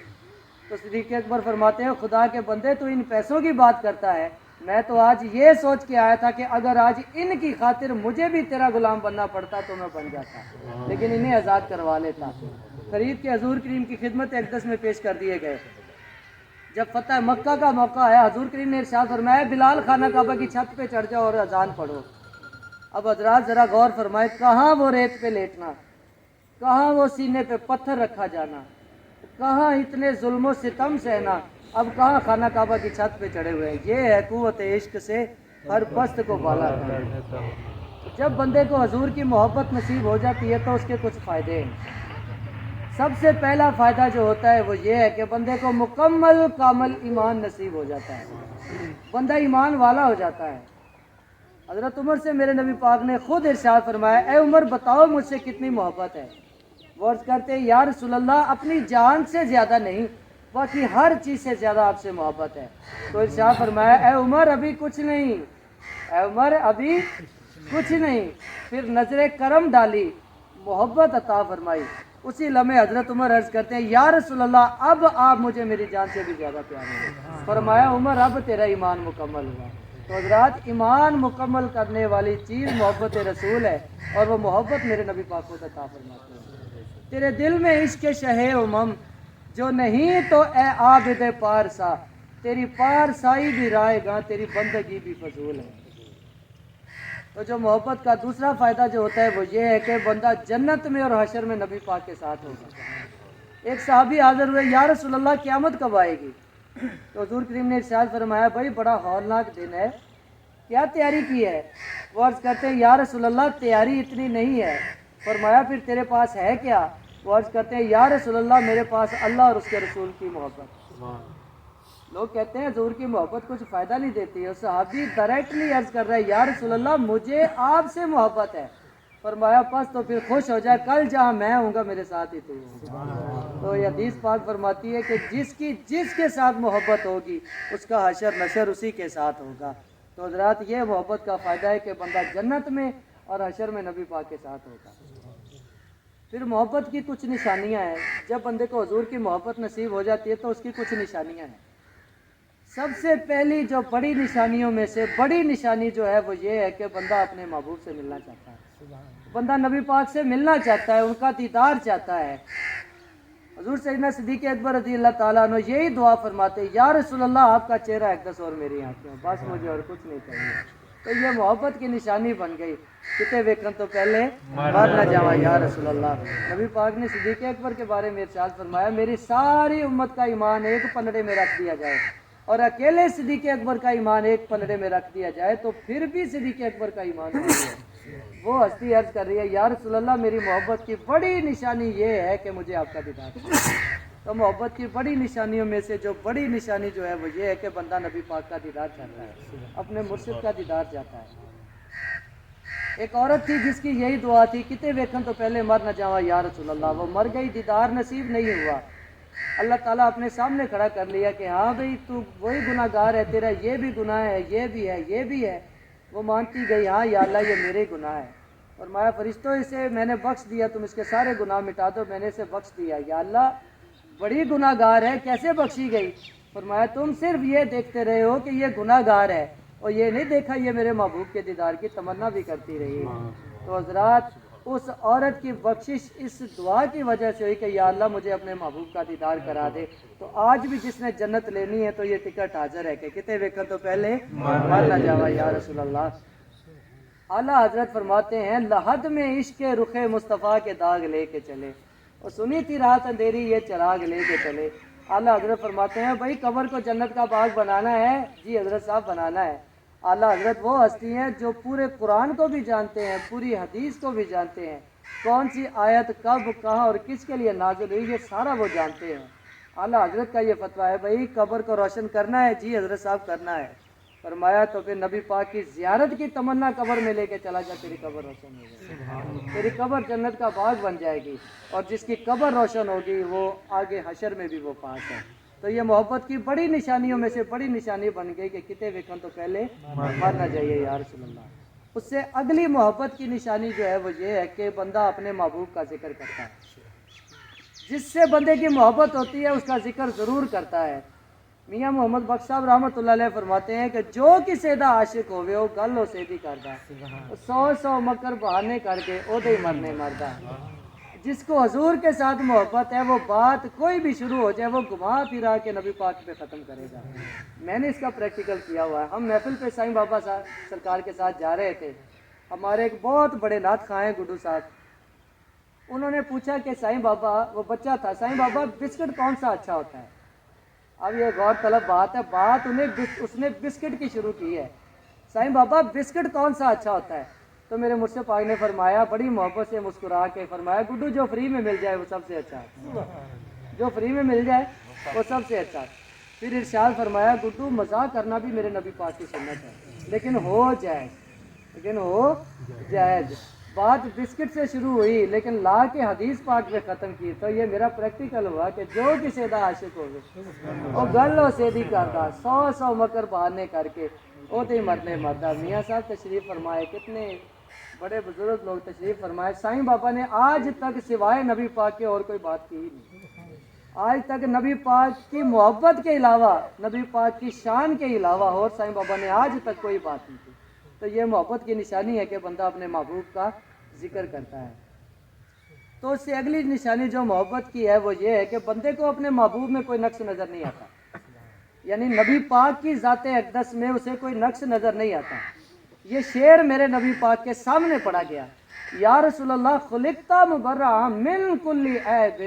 تو صدیق اکبر فرماتے ہیں خدا کے بندے تو ان پیسوں کی بات کرتا ہے، میں تو آج یہ سوچ کے آیا تھا کہ اگر آج ان کی خاطر مجھے بھی تیرا غلام بننا پڑتا تو میں بن جاتا، لیکن انہیں آزاد کروا لیتا۔ خرید کے حضور کریم کی خدمت اقدس میں پیش کر دیے گئے۔ جب فتح مکہ کا موقع آیا حضور کریم نے ارشاد فرمایا بلال خانہ کعبہ کی چھت پہ چڑھ جاؤ اور اذان پڑھو۔ اب حضرات ذرا غور فرمائے، کہاں وہ ریت پہ لیٹنا، کہاں وہ سینے پہ پتھر رکھا جانا، کہاں اتنے ظلم و ستم سہنا، اب کہاں خانہ کعبہ کی چھت پہ چڑھے ہوئے ہیں۔ یہ ہے قوت عشق سے ہر پست کو بالا کرنا۔ جب بندے کو حضور کی محبت نصیب ہو جاتی ہے تو اس کے کچھ فائدے ہیں۔ سب سے پہلا فائدہ جو ہوتا ہے وہ یہ ہے کہ بندے کو مکمل کامل ایمان نصیب ہو جاتا ہے، بندہ ایمان والا ہو جاتا ہے۔ حضرت عمر سے میرے نبی پاک نے خود ارشاد فرمایا اے عمر بتاؤ مجھ سے کتنی محبت ہے۔ وہ عرض کرتے ہیں یا رسول اللہ اپنی جان سے زیادہ نہیں، باقی ہر چیز سے زیادہ آپ سے محبت ہے۔ تو ارشاد فرمایا اے عمر ابھی کچھ نہیں، اے عمر ابھی کچھ نہیں۔ پھر نظر کرم ڈالی، محبت عطا فرمائی۔ اسی لمحے حضرت عمر عرض کرتے ہیں یا رسول اللہ اب آپ مجھے میری جان سے بھی زیادہ پیارے ہیں۔ فرمایا عمر اب تیرا ایمان مکمل ہوا۔ تو حضرات ایمان مکمل کرنے والی چیز محبت رسول ہے، اور وہ محبت میرے نبی پاک کو عطا فرماتے ہیں۔ تیرے دل میں عشق شہ امم جو نہیں تو اے عابد پارسا، تیری پارسائی بھی رائے گاں تیری بندگی بھی فضول ہے۔ تو جو محبت کا دوسرا فائدہ جو ہوتا ہے وہ یہ ہے کہ بندہ جنت میں اور حشر میں نبی پاک کے ساتھ ہوگا۔ ایک صحابی حاضر ہوئے یا رسول اللہ قیامت کب آئے گی؟ تو حضور کریم نے ارشاد فرمایا بھائی بڑا ہولناک دن ہے، کیا تیاری کی ہے؟ وہ عرض کرتے ہیں یا رسول اللہ تیاری اتنی نہیں ہے۔ فرمایا پھر تیرے پاس ہے کیا؟ وہ عرض کرتے ہیں یا رسول اللہ میرے پاس اللہ اور اس کے رسول کی محبت۔ لوگ کہتے ہیں حضور کی محبت کچھ فائدہ نہیں دیتی ہے۔ صحابی ڈائریکٹلی عرض کر رہا ہے یا رسول اللہ مجھے آپ سے محبت ہے۔ فرمایا پس تو پھر خوش ہو جائے، کل جہاں میں ہوں گا میرے ساتھ ہی تو ہوگا۔ تو یہ حدیث پاک فرماتی ہے کہ جس کے ساتھ محبت ہوگی اس کا حشر نشر اسی کے ساتھ ہوگا۔ تو حضرات یہ محبت کا فائدہ ہے کہ بندہ جنت میں اور حشر میں نبی پاک کے ساتھ ہوگا۔ پھر محبت کی کچھ نشانیاں ہیں، جب بندے کو حضور کی محبت نصیب ہو جاتی ہے تو اس کی کچھ نشانیاں ہیں۔ سب سے پہلی جو بڑی نشانیوں میں سے بڑی نشانی جو ہے وہ یہ ہے کہ بندہ اپنے محبوب سے ملنا چاہتا ہے، بندہ نبی پاک سے ملنا چاہتا ہے، ان کا دیدار چاہتا ہے۔ حضور سیدنا صدیق اکبر رضی اللہ تعالیٰ عنہ یہی دعا فرماتے، یا رسول اللہ آپ کا چہرہ اقدس اور میری آنکھیں، بس مجھے اور کچھ نہیں چاہیے۔ تو یہ محبت کی نشانی بن گئی، کتے ویکھن تو پہلے مر نہ جاواں یا رسول اللہ۔ نبی پاک نے صدیق اکبر کے بارے میں ارشاد فرمایا، میری ساری امت کا ایمان ایک پلڑے میں رکھ دیا جائے اور اکیلے صدیق اکبر کا ایمان ایک پلڑے میں رکھ دیا جائے تو پھر بھی صدیق اکبر کا ایمان نہیں ہے۔ وہ ہستی عرض کر رہی ہے، یا رسول اللہ میری محبت کی بڑی نشانی یہ ہے کہ مجھے آپ کا دیدار ہے۔ تو محبت کی بڑی نشانیوں میں سے جو بڑی نشانی جو ہے وہ یہ ہے کہ بندہ نبی پاک کا دیدار چاہتا ہے، اپنے مرشد کا دیدار چاہتا ہے۔ ایک عورت تھی جس کی یہی دعا تھی، کتے ویکھن تو پہلے مر نہ جاواں یا رسول اللہ۔ وہ مر گئی، دیدار نصیب نہیں ہوا۔ اللہ تعالیٰ اپنے سامنے کھڑا کر لیا کہ ہاں بھئی تو وہی گناہ گار ہے، تیرا یہ بھی گناہ ہے، یہ بھی ہے، یہ بھی ہے۔ وہ مانتی گئی، ہاں یا اللہ یہ میرے گناہ ہے۔ فرمایا فرشتوں اسے میں نے بخش دیا، تم اس کے سارے گناہ مٹا دو، میں نے اسے بخش دیا۔ یا اللہ بڑی گناہ گار ہے، کیسے بخشی گئی؟ فرمایا تم صرف یہ دیکھتے رہے ہو کہ یہ گناہ گار ہے اور یہ نہیں دیکھا یہ میرے محبوب کے دیدار کی تمنا بھی کرتی رہی۔ تو حضرات اس عورت کی بخشش اس دعا کی وجہ سے ہوئی کہ یا اللہ مجھے اپنے محبوب کا دیدار کرا دے۔ تو آج بھی جس نے جنت لینی ہے تو یہ ٹکٹ حاضر ہے کہ کتے ویکھن تو پہلے مر نہ جاواں یا رسول اللہ۔ اعلیٰ حضرت فرماتے ہیں، لحد میں عشق رخ مصطفیٰ کے داغ لے کے چلے، اور سنی تھی رات اندھیری یہ چراغ لے کے چلے۔ اعلیٰ حضرت فرماتے ہیں، بھائی قبر کو جنت کا باغ بنانا ہے؟ جی حضرت صاحب بنانا ہے۔ اعلیٰ حضرت وہ ہستی ہیں جو پورے قرآن کو بھی جانتے ہیں، پوری حدیث کو بھی جانتے ہیں، کون سی آیت کب کہاں اور کس کے لیے نازل ہوئی یہ سارا وہ جانتے ہیں۔ اعلیٰ حضرت کا یہ فتویٰ ہے، بھائی قبر کو روشن کرنا ہے؟ جی حضرت صاحب کرنا ہے۔ فرمایا تو پھر نبی پاک کی زیارت کی تمنا قبر میں لے کے چلا جا، تیری قبر روشن ہو جائے گی، تیری قبر جنت کا باغ بن جائے گی، اور جس کی قبر روشن ہوگی وہ آگے حشر میں بھی وہ پاس ہے۔ تو یہ محبت کی بڑی نشانیوں میں سے بڑی نشانی بن گئی کہ کتے ویکھن تو پہلے مر نہ جائیے یا رسول اللہ۔ اس سے اگلی محبت کی نشانی جو ہے وہ یہ ہے کہ بندہ اپنے محبوب کا ذکر کرتا ہے۔ جس سے بندے کی محبت ہوتی ہے اس کا ذکر ضرور کرتا ہے۔ میاں محمد بخش صاحب رحمۃ اللہ علیہ فرماتے ہیں کہ جو کسی دا عاشق ہوئے وہ گل ہو سیدھی کردا، 100 مکر بہانے کر کے او دے مرنے مردا۔ جس کو حضور کے ساتھ محبت ہے وہ بات کوئی بھی شروع ہو جائے وہ گھما پھرا کے نبی پاک پہ ختم کرے گا۔ میں نے اس کا پریکٹیکل کیا ہوا ہے۔ ہم محفل پہ سائیں بابا سرکار کے ساتھ جا رہے تھے، ہمارے ایک بہت بڑے نعت خواں ہیں گڈو صاحب، انہوں نے پوچھا کہ سائیں بابا، وہ بچہ تھا، سائیں بابا بسکٹ کون سا اچھا ہوتا ہے؟ اب یہ غور طلب بات ہے، بات اس نے بسکٹ کی شروع کی ہے، سائیں بابا بسکٹ کون سا اچھا ہوتا ہے؟ تو میرے مرشد پاک نے فرمایا بڑی محبت سے مسکرا کے فرمایا، گڈو جو فری میں مل جائے وہ سب سے اچھا ہے، جو فری میں مل جائے وہ سب سے اچھا ہے۔ پھر ارشاد فرمایا، گڈو مذاق کرنا بھی میرے نبی پاک کی سنت ہے، لیکن ہو جائز۔ بات بسکٹ سے شروع ہوئی لیکن لا کے حدیث پاک پہ ختم کی۔ تو یہ میرا پریکٹیکل ہوا کہ جو کسی دا عاشق ہوگی وہ گل ہو سیدھی کرتا، 100 مکر بہانے کر کے وہ تے مرنے مردا۔ میاں صاحب تشریف فرمائے، کتنے بڑے بزرگ لوگ تشریف فرمائے، سائیں بابا نے آج تک سوائے نبی پاک کے اور کوئی بات کی ہی نہیں۔ آج تک نبی پاک کی محبت کے علاوہ، نبی پاک کی شان کے علاوہ اور سائیں بابا نے آج تک کوئی بات نہیں کی۔ تو یہ محبت کی نشانی ہے کہ بندہ اپنے محبوب کا ذکر کرتا ہے۔ تو اس سے اگلی نشانی جو محبت کی ہے وہ یہ ہے کہ بندے کو اپنے محبوب میں کوئی نقص نظر نہیں آتا، یعنی نبی پاک کی ذات اقدس میں اسے کوئی نقص نظر نہیں آتا۔ یہ شعر میرے نبی پاک کے سامنے پڑھا گیا، یا رسول اللہ خلقتا مبرأ من کل عیب،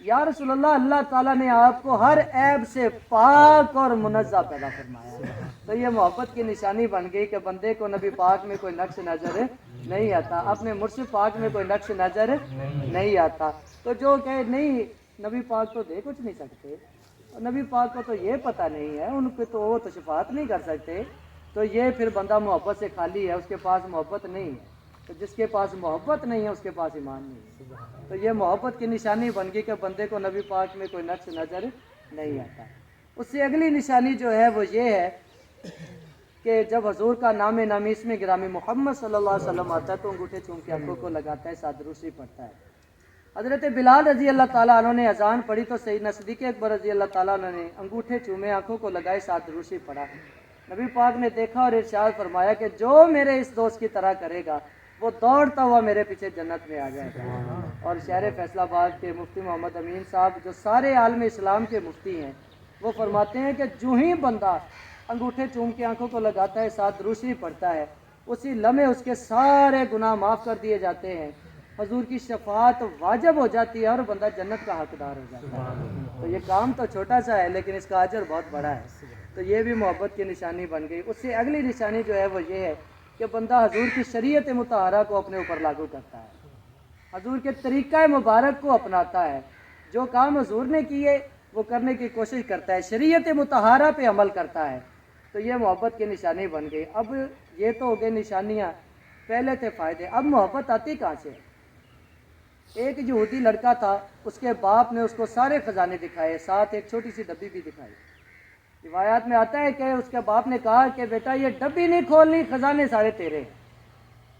یا رسول اللہ اللہ تعالیٰ نے آپ کو ہر عیب سے پاک اور منزہ پیدا فرمایا۔ تو یہ محبت کی نشانی بن گئی کہ بندے کو نبی پاک میں کوئی نقص نظر نہیں آتا، اپنے مرشد پاک میں کوئی نقص نظر نہیں آتا۔ تو جو کہ نہیں نبی پاک تو دے کچھ نہیں سکتے، نبی پاک کو تو یہ پتہ نہیں ہے، ان کو تو وہ تو شفاعت نہیں کر سکتے، تو یہ پھر بندہ محبت سے خالی ہے، اس کے پاس محبت نہیں ہے۔ تو جس کے پاس محبت نہیں ہے اس کے پاس ایمان نہیں ہے۔ تو یہ محبت کی نشانی بن گئی کہ بندے کو نبی پاک میں کوئی نقص نظر نہیں آتا۔ اس سے اگلی نشانی جو ہے وہ یہ ہے کہ جب حضور کا نام نامی اسم گرامی محمد صلی اللہ علیہ وسلم آتا ہے تو انگوٹھے چوم کے آنکھوں کو لگاتا ہے، ساتھ درود شریف پڑھتا ہے۔ حضرت بلال رضی اللہ تعالیٰ عنہ نے اذان پڑھی تو سیدنا صدیق اکبر رضی اللہ تعالیٰ عنہ نے انگوٹھے چومے، آنکھوں کو لگائے، ساتھ درود شریف پڑھا۔ نبی پاک نے دیکھا اور ارشاد فرمایا کہ جو میرے اس دوست کی طرح کرے گا وہ دوڑتا ہوا میرے پیچھے جنت میں آ جائے گا۔ اور شہر فیصل آباد کے مفتی محمد امین صاحب جو سارے عالم اسلام کے مفتی ہیں، وہ فرماتے ہیں کہ جو ہی بندہ انگوٹھے چوم کے آنکھوں کو لگاتا ہے، ساتھ درود شریف پڑھتا ہے، اسی لمحے اس کے سارے گناہ معاف کر دیے جاتے ہیں، حضور کی شفاعت واجب ہو جاتی ہے اور بندہ جنت کا حقدار ہو جاتا ہے۔ تو یہ کام تو چھوٹا سا ہے لیکن اس کا اجر بہت بڑا ہے، تو یہ بھی محبت کی نشانی بن گئی۔ اس سے اگلی نشانی جو ہے وہ یہ ہے کہ بندہ حضور کی شریعت مطہرہ کو اپنے اوپر لاگو کرتا ہے، حضور کے طریقہ مبارک کو اپناتا ہے، جو کام حضور نے کیے وہ کرنے کی کوشش کرتا ہے، شریعت مطہرہ پہ عمل کرتا ہے، تو یہ محبت کی نشانی بن گئی۔ اب یہ تو ہو گئی نشانیاں، پہلے تھے فائدے، اب محبت آتی کہاں سے؟ ایک یہودی لڑکا تھا، اس کے باپ نے اس کو سارے خزانے دکھائے، ساتھ ایک چھوٹی سی ڈبی بھی دکھائی۔ روایات میں آتا ہے کہ اس کے باپ نے کہا کہ بیٹا یہ ڈبی نہیں کھولنی، خزانے سارے تیرے ہیں۔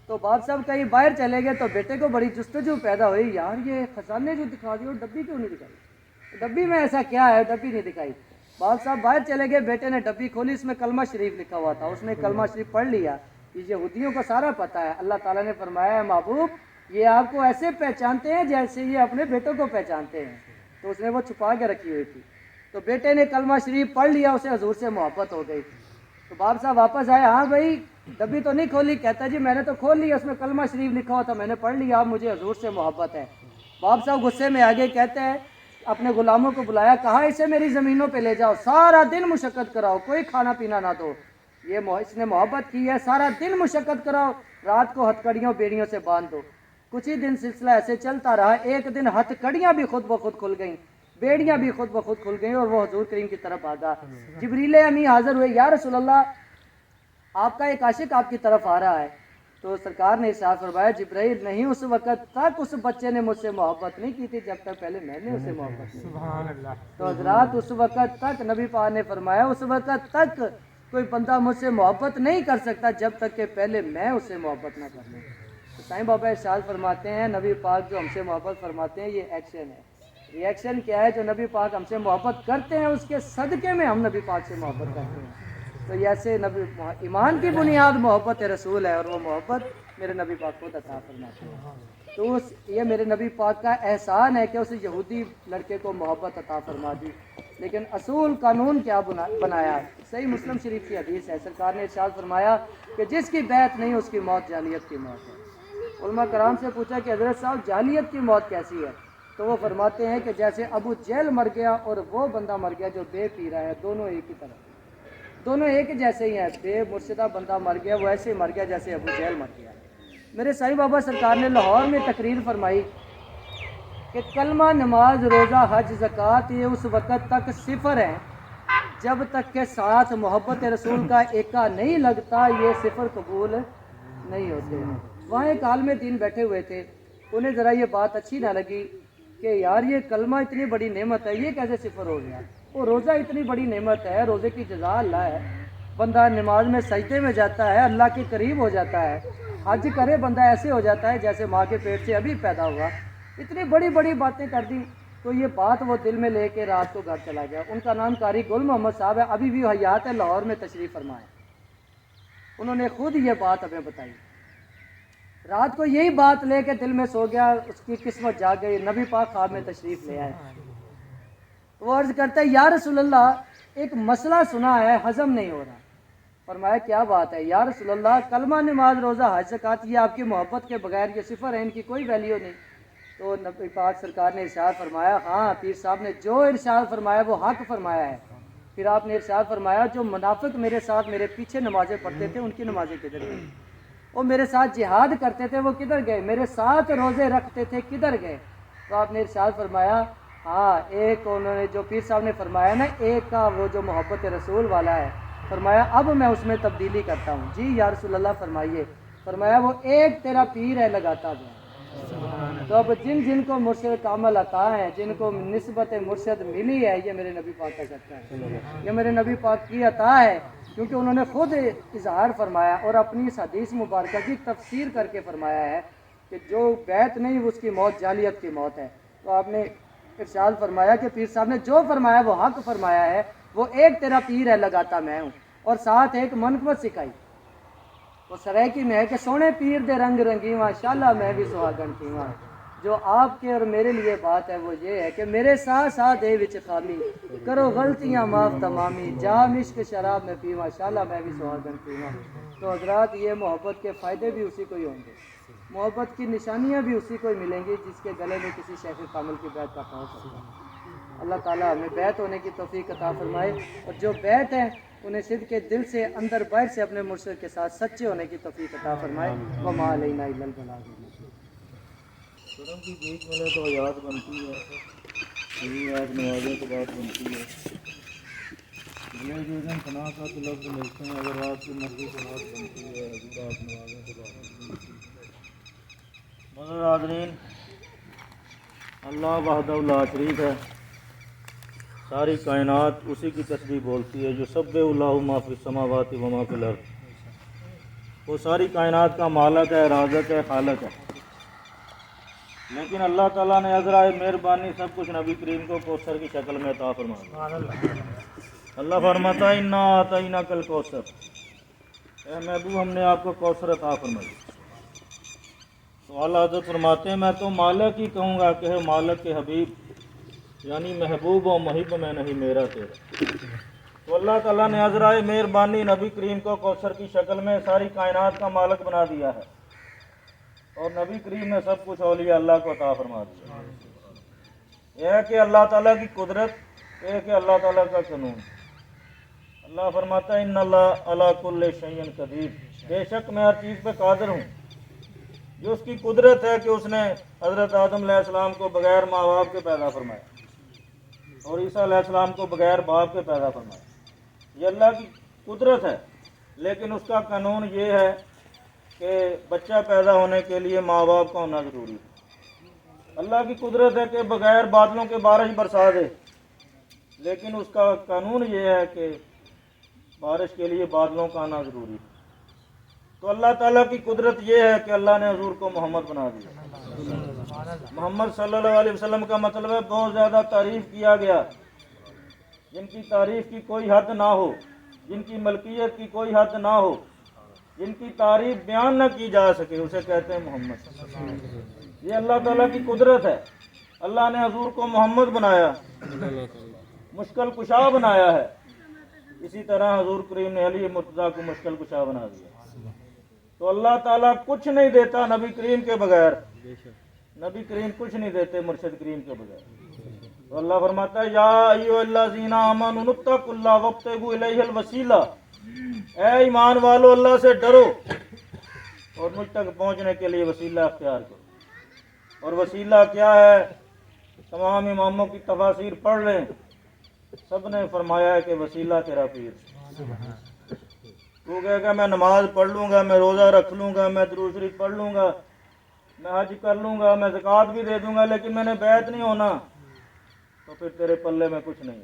تو باپ صاحب کہیں باہر چلے گئے تو بیٹے کو بڑی جستجو پیدا ہوئی، یار یہ خزانے جو دکھا دی اور ڈبی کیوں نہیں دکھائی، ڈبی میں ایسا کیا ہے، ڈبی نہیں دکھائی۔ باپ صاحب باہر چلے گئے، بیٹے نے ڈبی کھولی، اس میں کلمہ شریف لکھا ہوا تھا، اس نے کلمہ شریف پڑھ لیا۔ یہ یہودیوں کو سارا پتہ ہے، اللہ تعالیٰ نے فرمایا ہے محبوب یہ آپ کو ایسے پہچانتے ہیں جیسے یہ اپنے بیٹوں کو پہچانتے ہیں، تو اس نے وہ چھپا کے رکھی ہوئی تھی۔ تو بیٹے نے کلمہ شریف پڑھ لیا، اسے حضور سے محبت ہو گئی۔ تو باپ صاحب واپس آئے، ہاں بھائی ڈبی تو نہیں کھولی؟ کہتا جی میں نے تو کھول لیا، اس میں کلمہ شریف لکھا ہوا تھا، میں نے پڑھ لیا، اب مجھے حضور سے محبت ہے۔ باپ صاحب غصے میں آگے کہتے ہیں اپنے غلاموں کو بلایا، کہا اسے میری زمینوں پہ لے جاؤ، سارا دن مشقت کراؤ، کوئی کھانا پینا نہ دو، یہ اس نے محبت کی ہے، سارا دن مشقت کراؤ، رات کو ہتھ کڑیوں بیڑیوں سے باندھ دو۔ کچھ ہی دن سلسلہ ایسے چلتا رہا، ایک دن ہتھ کڑیاں بھی خود بخود کھل گئیں، بیڑیاں بھی خود بخود کھل گئیں اور وہ حضور کریم کی طرف آگا۔ جبریل امی حاضر ہوئے، یا رسول اللہ آپ کا ایک عاشق آپ کی طرف آ رہا ہے۔ تو سرکار نے ارشاد فرمایا جبرائیل نہیں، اس وقت تک اس بچے نے مجھ سے محبت نہیں کی تھی جب تک پہلے میں نے اسے محبت نہیں کی۔ تو حضرات اس وقت تک نبی پاک نے فرمایا اس وقت تک کوئی بندہ مجھ سے محبت نہیں کر سکتا جب تک کہ پہلے میں اس سے محبت نہ کر لوں۔ تو سائیں بابا ارشاد فرماتے ہیں نبی پاک جو ہم سے محبت فرماتے ہیں یہ ایکشن ہے۔ ری ایکشن کیا ہے؟ جو نبی پاک ہم سے محبت کرتے ہیں اس کے صدقے میں ہم نبی پاک سے محبت کرتے ہیں۔ تو ایسے نبی ایمان کی بنیاد محبت رسول ہے اور وہ محبت میرے نبی پاک کو عطا فرماتے ہیں۔ تو یہ میرے نبی پاک کا احسان ہے کہ اس یہودی لڑکے کو محبت عطا فرما دی، لیکن اصول قانون کیا بنایا؟ صحیح مسلم شریف کی حدیث ہے، سرکار نے ارشاد فرمایا کہ جس کی بیعت نہیں اس کی موت جاہلیت کی موت ہے۔ علماء کرام سے پوچھا کہ حضرت صاحب جاہلیت کی موت کیسی ہے؟ تو وہ فرماتے ہیں کہ جیسے ابو جہل مر گیا اور وہ بندہ مر گیا جو بے پی رہا ہے، دونوں ایک ہی طرح، دونوں ایک جیسے ہی ہیں۔ بے مرشدہ بندہ مر گیا وہ ایسے ہی مر گیا جیسے ابو جہل مر گیا۔ میرے سائیں بابا سرکار نے لاہور میں تقریر فرمائی کہ کلمہ نماز روزہ حج زکوٰۃ یہ اس وقت تک صفر ہیں جب تک کہ ساتھ محبت رسول کا ایکا نہیں لگتا، یہ صفر قبول نہیں ہوتے۔ وہاں ایک عالم دین بیٹھے ہوئے تھے، انہیں ذرا یہ بات اچھی نہ لگی کہ یار یہ کلمہ اتنی بڑی نعمت ہے یہ کیسے صفر ہو گیا، وہ روزہ اتنی بڑی نعمت ہے، روزے کی جزا اللہ ہے، بندہ نماز میں سجدے میں جاتا ہے اللہ کے قریب ہو جاتا ہے، حج کرے بندہ ایسے ہو جاتا ہے جیسے ماں کے پیٹ سے ابھی پیدا ہوا، اتنی بڑی بڑی باتیں کر دی۔ تو یہ بات وہ دل میں لے کے رات کو گھر چلا گیا۔ ان کا نام قاری گل محمد صاحب ہے، ابھی بھی حیات ہے، لاہور میں تشریف فرما ہے۔ انہوں نے خود یہ بات ہمیں بتائی، رات کو یہی بات لے کے دل میں سو گیا، اس کی قسمت جاگ گئی، نبی پاک خواب میں تشریف لے آئے۔ وہ عرض کرتا ہے یا رسول اللہ ایک مسئلہ سنا ہے ہضم نہیں ہو رہا۔ فرمایا کیا بات ہے؟ یا رسول اللہ کلمہ نماز روزہ حج زکوٰۃ یہ آپ کی محبت کے بغیر یہ صفر ہے، ان کی کوئی ویلیو نہیں۔ تو نبی پاک سرکار نے ارشاد فرمایا ہاں پیر صاحب نے جو ارشاد فرمایا وہ حق فرمایا ہے۔ پھر آپ نے ارشاد فرمایا جو منافق میرے ساتھ میرے پیچھے نمازیں پڑھتے تھے ان کی نمازیں کدھر گئی؟ وہ میرے ساتھ جہاد کرتے تھے وہ کدھر گئے؟ میرے ساتھ روزے رکھتے تھے کدھر گئے؟ تو آپ نے ارشاد فرمایا ہاں ایک انہوں نے جو پیر صاحب نے فرمایا نا ایک کا وہ جو محبت رسول والا ہے، فرمایا اب میں اس میں تبدیلی کرتا ہوں۔ جی یا رسول اللہ فرمائیے۔ فرمایا وہ ایک تیرا پیر ہے لگاتا گیا۔ تو اب جن جن کو مرشد کامل عطا ہے، جن کو نسبت مرشد ملی ہے، یہ میرے نبی پاک کا صدقہ ہے، یہ میرے نبی پاک کی عطا ہے۔ کیونکہ انہوں نے خود اظہار فرمایا اور اپنی اس حدیث مبارکہ کی تفسیر کر کے فرمایا ہے کہ جو بیعت نہیں اس کی موت جعلیت کی موت ہے. تو آپ نے ارشاد فرمایا کہ پیر صاحب نے جو فرمایا وہ حق فرمایا ہے. وہ ایک تیرا پیر ہے لگاتا میں ہوں، اور ساتھ ایک منقبت سکھائی وہ سریکی میں ہے کہ سونے پیر دے رنگ رنگی وہاں شالا میں بھی سہاگن کی وہاں. جو آپ کے اور میرے لیے بات ہے وہ یہ ہے کہ میرے ساتھ ساتھ اے وچ خامی کرو غلطیاں معاف تمامی جام عشق شراب میں پیواں شالا میں بھی سہاگن پیواں. تو حضرات یہ محبت کے فائدے بھی اسی کو ہی ہوں گے، محبت کی نشانیاں بھی اسی کو ہی ملیں گی جس کے گلے میں کسی شیخ کامل کی بیعت کا پہنچ ہوگا. اللہ تعالیٰ ہمیں بیعت ہونے کی توفیق عطا فرمائے، اور جو بیعت ہیں انہیں صدق کے دل سے اندر باہر سے اپنے مرشد کے ساتھ سچے ہونے کی توفیق عطا فرمائے. وما علینا الا البلاغ. قرآن کی بیچ میں تو یاد بنتی ہے، یہی یاد نوازوں کے بعد بنتی ہے. یہ جو دن فنا کا تو لفظ ملتے ہیں، اگر آپ کی مرضی کے بعد بنتی ہے، حضور آپ نوازوں کے بعد بنتی ہے. مگر حاضرین، اللہ وحدہ لا شریک ہے، ساری کائنات اسی کی تسبیح بولتی ہے. جو سب اللہ ما فی السماوات و ما فی الارض، وہ ساری کائنات کا مالک ہے، رازق ہے، خالق ہے. لیکن اللہ تعالیٰ نے عذرائے مہربانی سب کچھ نبی کریم کو کوثر کی شکل میں عطا فرما دیا. اللہ فرماتا ہے انا اعطیناک الکوثر، اے محبوب ہم نے آپ کو کوثر عطا فرمایا. تو اللہ حضرت فرماتے ہیں میں تو مالک ہی کہوں گا کہ مالک کے حبیب، یعنی محبوب و محب میں نہیں میرا تیرا. تو اللہ تعالیٰ نے عذرائے مہربانی نبی کریم کو کوثر کی شکل میں ساری کائنات کا مالک بنا دیا ہے، اور نبی کریم نے سب کچھ اولیاء اللہ کو عطا فرما دیا. یہ ہے کہ اللہ تعالیٰ کی قدرت، یہ ہے کہ اللہ تعالیٰ کا قانون. اللہ فرماتا ہے ان اللہ علی کل شیء قدیر، بے شک میں ہر چیز پہ قادر ہوں. جو اس کی قدرت ہے کہ اس نے حضرت آدم علیہ السلام کو بغیر ماں باپ کے پیدا فرمایا، اور عیسیٰ علیہ السلام کو بغیر باپ کے پیدا فرمایا. یہ اللہ کی قدرت ہے، لیکن اس کا قانون یہ ہے کہ بچہ پیدا ہونے کے لیے ماں باپ کا ہونا ضروری ہے. اللہ کی قدرت ہے کہ بغیر بادلوں کے بارش برسا دے، لیکن اس کا قانون یہ ہے کہ بارش کے لیے بادلوں کا آنا ضروری ہے. تو اللہ تعالیٰ کی قدرت یہ ہے کہ اللہ نے حضور کو محمد بنا دیا. محمد صلی اللہ علیہ وسلم کا مطلب ہے بہت زیادہ تعریف کیا گیا، جن کی تعریف کی کوئی حد نہ ہو، جن کی ملکیت کی کوئی حد نہ ہو، جن کی تعریف بیان نہ کی جا سکے، اسے کہتے ہیں محمد. یہ اللہ تعالیٰ کی قدرت ہے. اللہ نے حضور کو محمد بنایا، مشکل کشا بنایا ہے. اسی طرح حضور کریم نے علی مرتضیٰ کو مشکل کشا بنا دیا. تو اللہ تعالیٰ کچھ نہیں دیتا نبی کریم کے بغیر، نبی کریم کچھ نہیں دیتے مرشد کریم کے بغیر. تو اللہ فرماتا ہے یا ایھا الذین آمنوا اتقوا اللہ وابتغوا الیہ الوسیلہ، اے ایمان والو اللہ سے ڈرو اور مجھ تک پہنچنے کے لیے وسیلہ اختیار کرو. اور وسیلہ کیا ہے؟ تمام اماموں کی تفاسیر پڑھ لیں، سب نے فرمایا ہے کہ وسیلہ تیرا پیر. تو کہے گا میں نماز پڑھ لوں گا، میں روزہ رکھ لوں گا، میں درود شریف پڑھ لوں گا، میں حج کر لوں گا، میں زکوٰۃ بھی دے دوں گا، لیکن میں نے بیعت نہیں ہونا، تو پھر تیرے پلے میں کچھ نہیں.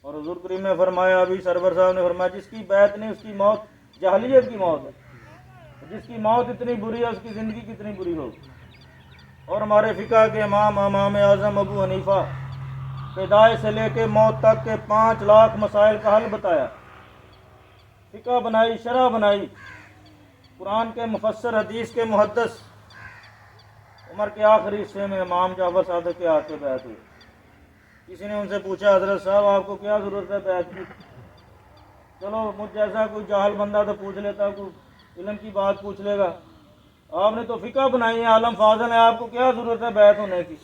اور حضور کریم نے فرمایا، ابھی سرور صاحب نے فرمایا جس کی بیعت نہیں اس کی موت جاہلیت کی موت ہے. جس کی موت اتنی بری ہے اس کی زندگی کتنی بری ہوگی. اور ہمارے فقہ کے امام اعظم ابو حنیفہ پیدائش سے لے کے موت تک کے 5 لاکھ مسائل کا حل بتایا، فقہ بنائی، شرح بنائی. قرآن کے مفسر، حدیث کے محدث. عمر کے آخری حصے میں امام جعفر صادق کے ہاتھ پہ بیعت ہوئی. کسی نے ان سے پوچھا حضرت صاحب آپ کو کیا ضرورت ہے بیعت کی؟ چلو مجھ جیسا کوئی جاہل بندہ تو پوچھ لیتا، کوئی علم کی بات پوچھ لے گا. آپ نے تو فقہ بنائی ہے، عالم فاضل ہے، آپ کو کیا ضرورت ہے بیعت ہونے کی؟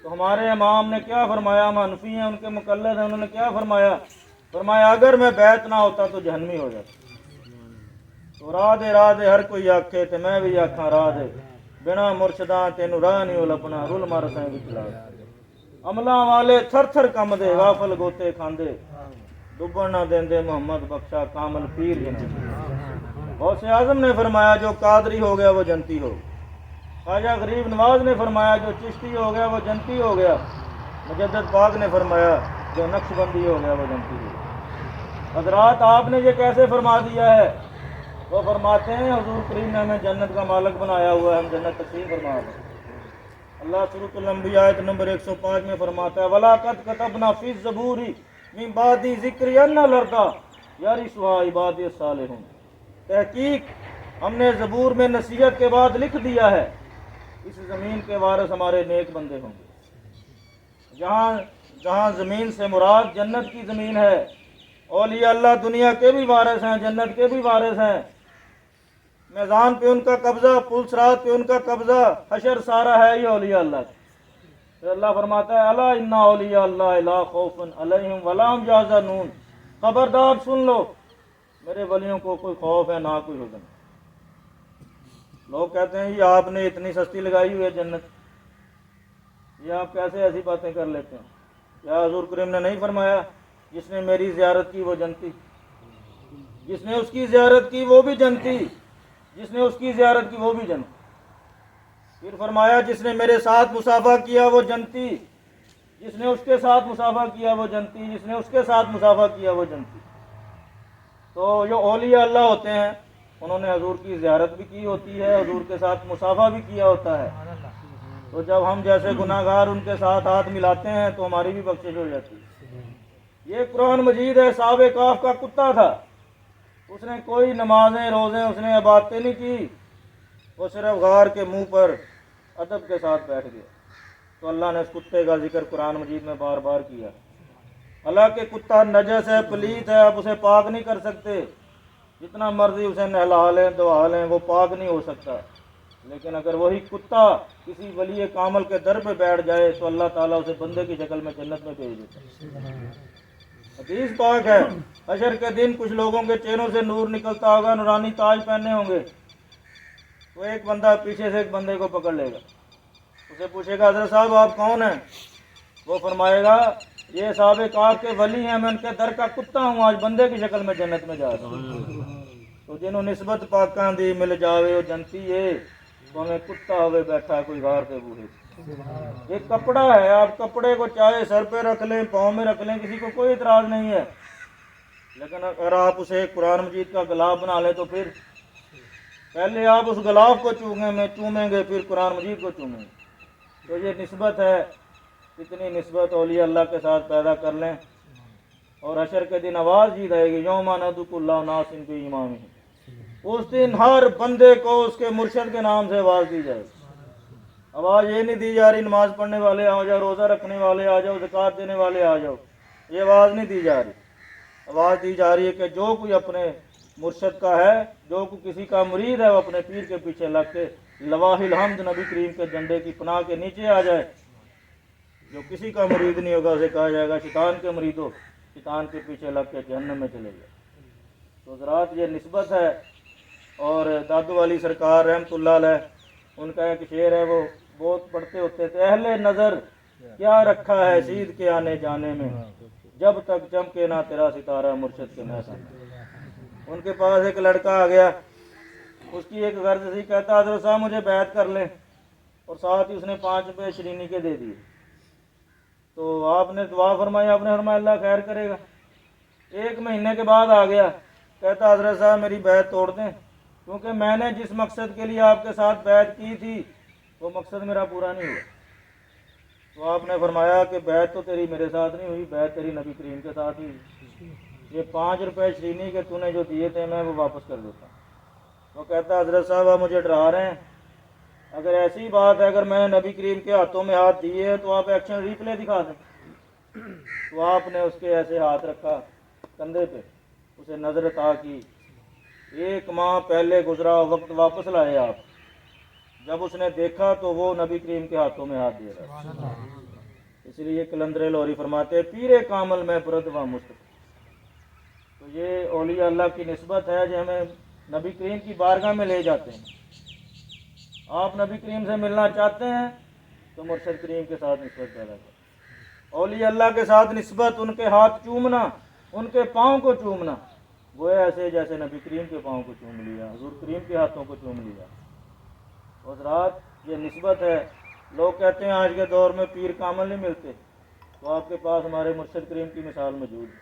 تو ہمارے امام نے کیا فرمایا، ہم حنفی ہیں، ان کے مقلد ہیں، انہوں نے کیا فرمایا؟ فرمایا اگر میں بیعت نہ ہوتا تو جہنمی ہو جاتا. تو راہ دے ہر کوئی آکھے تے میں بھی آکھاں راہ دے، بنا مرشداں تینوں راہ نہیں لپنا، رول مار سائیں وچلا. عملاں والے تھر تھر کم دے، غافل گوتے کھاندے، ڈبن نہ دیندے محمد بخشا کامل پیر جناب. غوث اعظم نے فرمایا جو قادری ہو گیا وہ جنتی ہو. خواجہ غریب نواز نے فرمایا جو چشتی ہو گیا وہ جنتی ہو گیا. مجدد پاک نے فرمایا جو نقش بندی ہو گیا وہ جنتی ہو گیا. حضرات آپ نے یہ کیسے فرما دیا ہے؟ وہ فرماتے ہیں حضور کریم نے ہمیں جنت کا مالک بنایا ہوا ہے، ہم جنت تقسیم فرما رہے ہیں۔ اللہ سورۃ الانبیاء آیت نمبر 105 میں فرماتا ہے وَلَقَدْ كَتَبْنَا فِي الزَّبُورِ مِن بَعْدِ ذِكْرِ أَنَّ الْأَرْضَ يَرِثُهَا عِبَادِيَ الصَّالِحُونَ، تحقیق ہم نے زبور میں نصیحت کے بعد لکھ دیا ہے اس زمین کے وارث ہمارے نیک بندے ہوں گے۔ جہاں زمین سے مراد جنت کی زمین ہے، اولیاء اللہ دنیا کے بھی وارث ہیں، جنت کے بھی وارث ہیں، میدان پہ ان کا قبضہ، پل صراط پہ ان کا قبضہ، حشر سارا ہے یہ اولیاء اللہ کا۔ پھر اللہ فرماتا ہے الا ان اولیاء اللہ لا خوف علیہم ولا هم یحزنون، خبردار سن لو میرے ولیوں کو کوئی خوف ہے نہ کوئی حزن۔ لوگ کہتے ہیں یہ آپ نے اتنی سستی لگائی ہوئی ہے جنت، یہ آپ کیسے ایسی باتیں کر لیتے ہیں؟ کیا حضور کریم نے نہیں فرمایا جس نے میری زیارت کی وہ جنتی، جس نے اس کی زیارت کی وہ بھی جنتی، جس نے اس کی زیارت کی وہ بھی جنتی؟ پھر فرمایا جس نے میرے ساتھ مصافحہ کیا وہ جنتی، جس نے اس کے ساتھ مصافحہ کیا وہ جنتی، جس نے اس کے ساتھ مصافحہ کیا وہ جنتی۔ تو جو اولیاء اللہ ہوتے ہیں انہوں نے حضور کی زیارت بھی کی ہوتی ہے، حضور کے ساتھ مصافحہ بھی کیا ہوتا ہے، تو جب ہم جیسے گناہ گار ان کے ساتھ ہاتھ ملاتے ہیں تو ہماری بھی بخشش ہو جاتی ہے۔ یہ قرآن مجید ہے، صحاب کہف کا کتا تھا، اس نے کوئی نمازیں روزیں اس نے عبادتیں نہیں کی، وہ صرف غار کے منہ پر ادب کے ساتھ بیٹھ گیا، تو اللہ نے اس کتے کا ذکر قرآن مجید میں بار بار کیا۔ حالانکہ کتا نجس ہے، پلیت ہے، آپ اسے پاک نہیں کر سکتے، جتنا مرضی اسے نہلا لیں دوا لیں وہ پاک نہیں ہو سکتا، لیکن اگر وہی کتا کسی ولی کامل کے در پہ بیٹھ جائے تو اللہ تعالیٰ اسے بندے کی شکل میں جنت میں بھیج دیتا ہے۔ حدیث پاک ہے حشر کے دن کچھ لوگوں کے چہروں سے نور نکلتا ہوگا، نورانی تاج پہنے ہوں گے، تو ایک بندہ پیچھے سے ایک بندے کو پکڑ لے گا، اسے پوچھے گا حضرت صاحب آپ کون ہیں؟ وہ فرمائے گا یہ صحاب کہف کے ولی ہیں، میں ان کے در کا کتا ہوں، آج بندے کی شکل میں جنت میں جا رہا ہوں۔ تو جنہوں نسبت پاکاں دی مل جاوے وہ جنتی ہے، تو ہمیں کتا ہوئے بیٹھا کوئی غار کے بوڑھے۔ یہ کپڑا ہے، آپ کپڑے کو چاہے سر پہ رکھ لیں پاؤں میں رکھ لیں، کسی کو کوئی اعتراض نہیں ہے، لیکن اگر آپ اسے قرآن مجید کا غلاف بنا لیں تو پھر پہلے آپ اس غلاف کو چومیں گے پھر قرآن مجید کو چومیں گے۔ تو یہ نسبت ہے، اتنی نسبت اولیاء اللہ کے ساتھ پیدا کر لیں اور حشر کے دن آواز دی جائے گی یوم ندعو کل اناس بامامہم، اس دن ہر بندے کو اس کے مرشد کے نام سے آواز دی جائے گی۔ آواز یہ نہیں دی جا رہی نماز پڑھنے والے آ جاؤ، روزہ رکھنے والے آ جاؤ، زکوٰۃ دینے والے آ جاؤ، یہ آواز نہیں دی جا رہی، آواز دی جا رہی ہے کہ جو کوئی اپنے مرشد کا ہے، جو کوئی کسی کا مرید ہے، وہ اپنے پیر کے پیچھے لگ کے لواح الحمد نبی کریم کے جھنڈے کی پناہ کے نیچے آ جائے۔ جو کسی کا مرید نہیں ہوگا اسے کہا جائے گا شیطان کے مرید ہو، شیطان کے پیچھے لگ کے جہنم میں چلے گئے۔ تو حضرات یہ نسبت ہے۔ اور دادو والی سرکار رحمۃ اللہ علیہ ان کا ایک شعر ہے، وہ بہت پڑھتے ہوتے تھے، اہل نظر کیا رکھا ہے سید کے آنے جانے میں، جب تک چمکے نہ تیرا ستارہ مرشد کے محسن۔ ان کے پاس ایک لڑکا آ گیا، اس کی ایک غرض تھی، کہتا حضرت صاحب مجھے بیعت کر لیں، اور ساتھ ہی اس نے 5 روپے شرینی کے دے دیے۔ تو آپ نے دعا فرمائی، آپ نے فرمایا اللہ خیر کرے گا۔ 1 مہینے کے بعد آ گیا، کہتا حضرت صاحب میری بیعت توڑ دیں، کیونکہ میں نے جس مقصد کے لیے آپ کے ساتھ بیعت کی تھی وہ مقصد میرا پورا نہیں ہوا۔ تو آپ نے فرمایا کہ بیعت تو تیری میرے ساتھ نہیں ہوئی، بیعت تیری نبی کریم کے ساتھ ہی ہوئی، یہ 5 روپے شرینی کے تو نے جو دیے تھے میں وہ واپس کر دیتا ہوں۔ وہ کہتا حضرت صاحب آپ مجھے ڈرا رہے ہیں، اگر ایسی بات ہے اگر میں نبی کریم کے ہاتھوں میں ہاتھ دیے ہیں تو آپ ایکشن ریپلے دکھا دیں۔ تو آپ نے اس کے ایسے ہاتھ رکھا کندھے پہ، اسے نظر عطا کی، 1 ماہ پہلے گزرا وقت واپس لائے آپ۔ جب اس نے دیکھا تو وہ نبی کریم کے ہاتھوں میں ہاتھ دے رہا۔ اس لیے کلندر لاہوری فرماتے ہیں پیر کامل میں پرد و مستقبل۔ تو یہ اولیاء اللہ کی نسبت ہے جو ہمیں نبی کریم کی بارگاہ میں لے جاتے ہیں۔ آپ نبی کریم سے ملنا چاہتے ہیں تو مرشد کریم کے ساتھ نسبت پیدا کریں۔ اولیاء اللہ کے ساتھ نسبت، ان کے ہاتھ چومنا، ان کے پاؤں کو چومنا، گویا ایسے جیسے نبی کریم کے پاؤں کو چوم لیا، حضور کریم کے ہاتھوں کو چوم لیا۔ حضرات یہ نسبت ہے۔ لوگ کہتے ہیں آج کے دور میں پیر کامل نہیں ملتے، تو آپ کے پاس ہمارے مرشد کریم کی مثال موجود ہے۔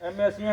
MSc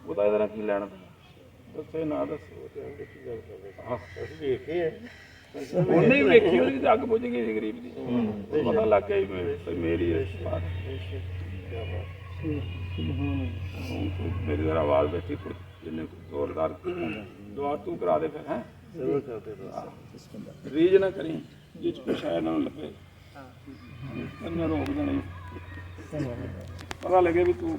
ਉਹਦਾ ਇਹਦਾ ਕੀ ਲੈਣਾ ਦੱਸੇ ਨਾ ਦੱਸੋ। ਉਹਨੇ ਹੀ ਵੇਖੀ, ਉਹਦੀ ਅੱਗ ਬੁਝ ਗਈ ਸੀ ਗਰੀਬ ਦੀ, ਪਤਾ ਲੱਗ ਗਿਆ ਮੇਰੀ ਮੇਰੀ ਜ਼ਰਾ ਆਵਾਜ਼ ਬੈਠੀ ਜਿੰਨੇ ਜ਼ੋਰਦਾਰ ਦੁਆ ਤੂੰ ਕਰਾ ਦੇ ਫਿਰ। ਹੈ ਰੀਝ ਨਾ ਕਰੀ, ਜਿਸ ਕੁਛ ਹੈ ਨਾ ਲੱਗੇ ਕੰਨਾਂ ਰੋਕ ਦੇਣਾ, ਪਤਾ ਲੱਗੇ ਵੀ ਤੂੰ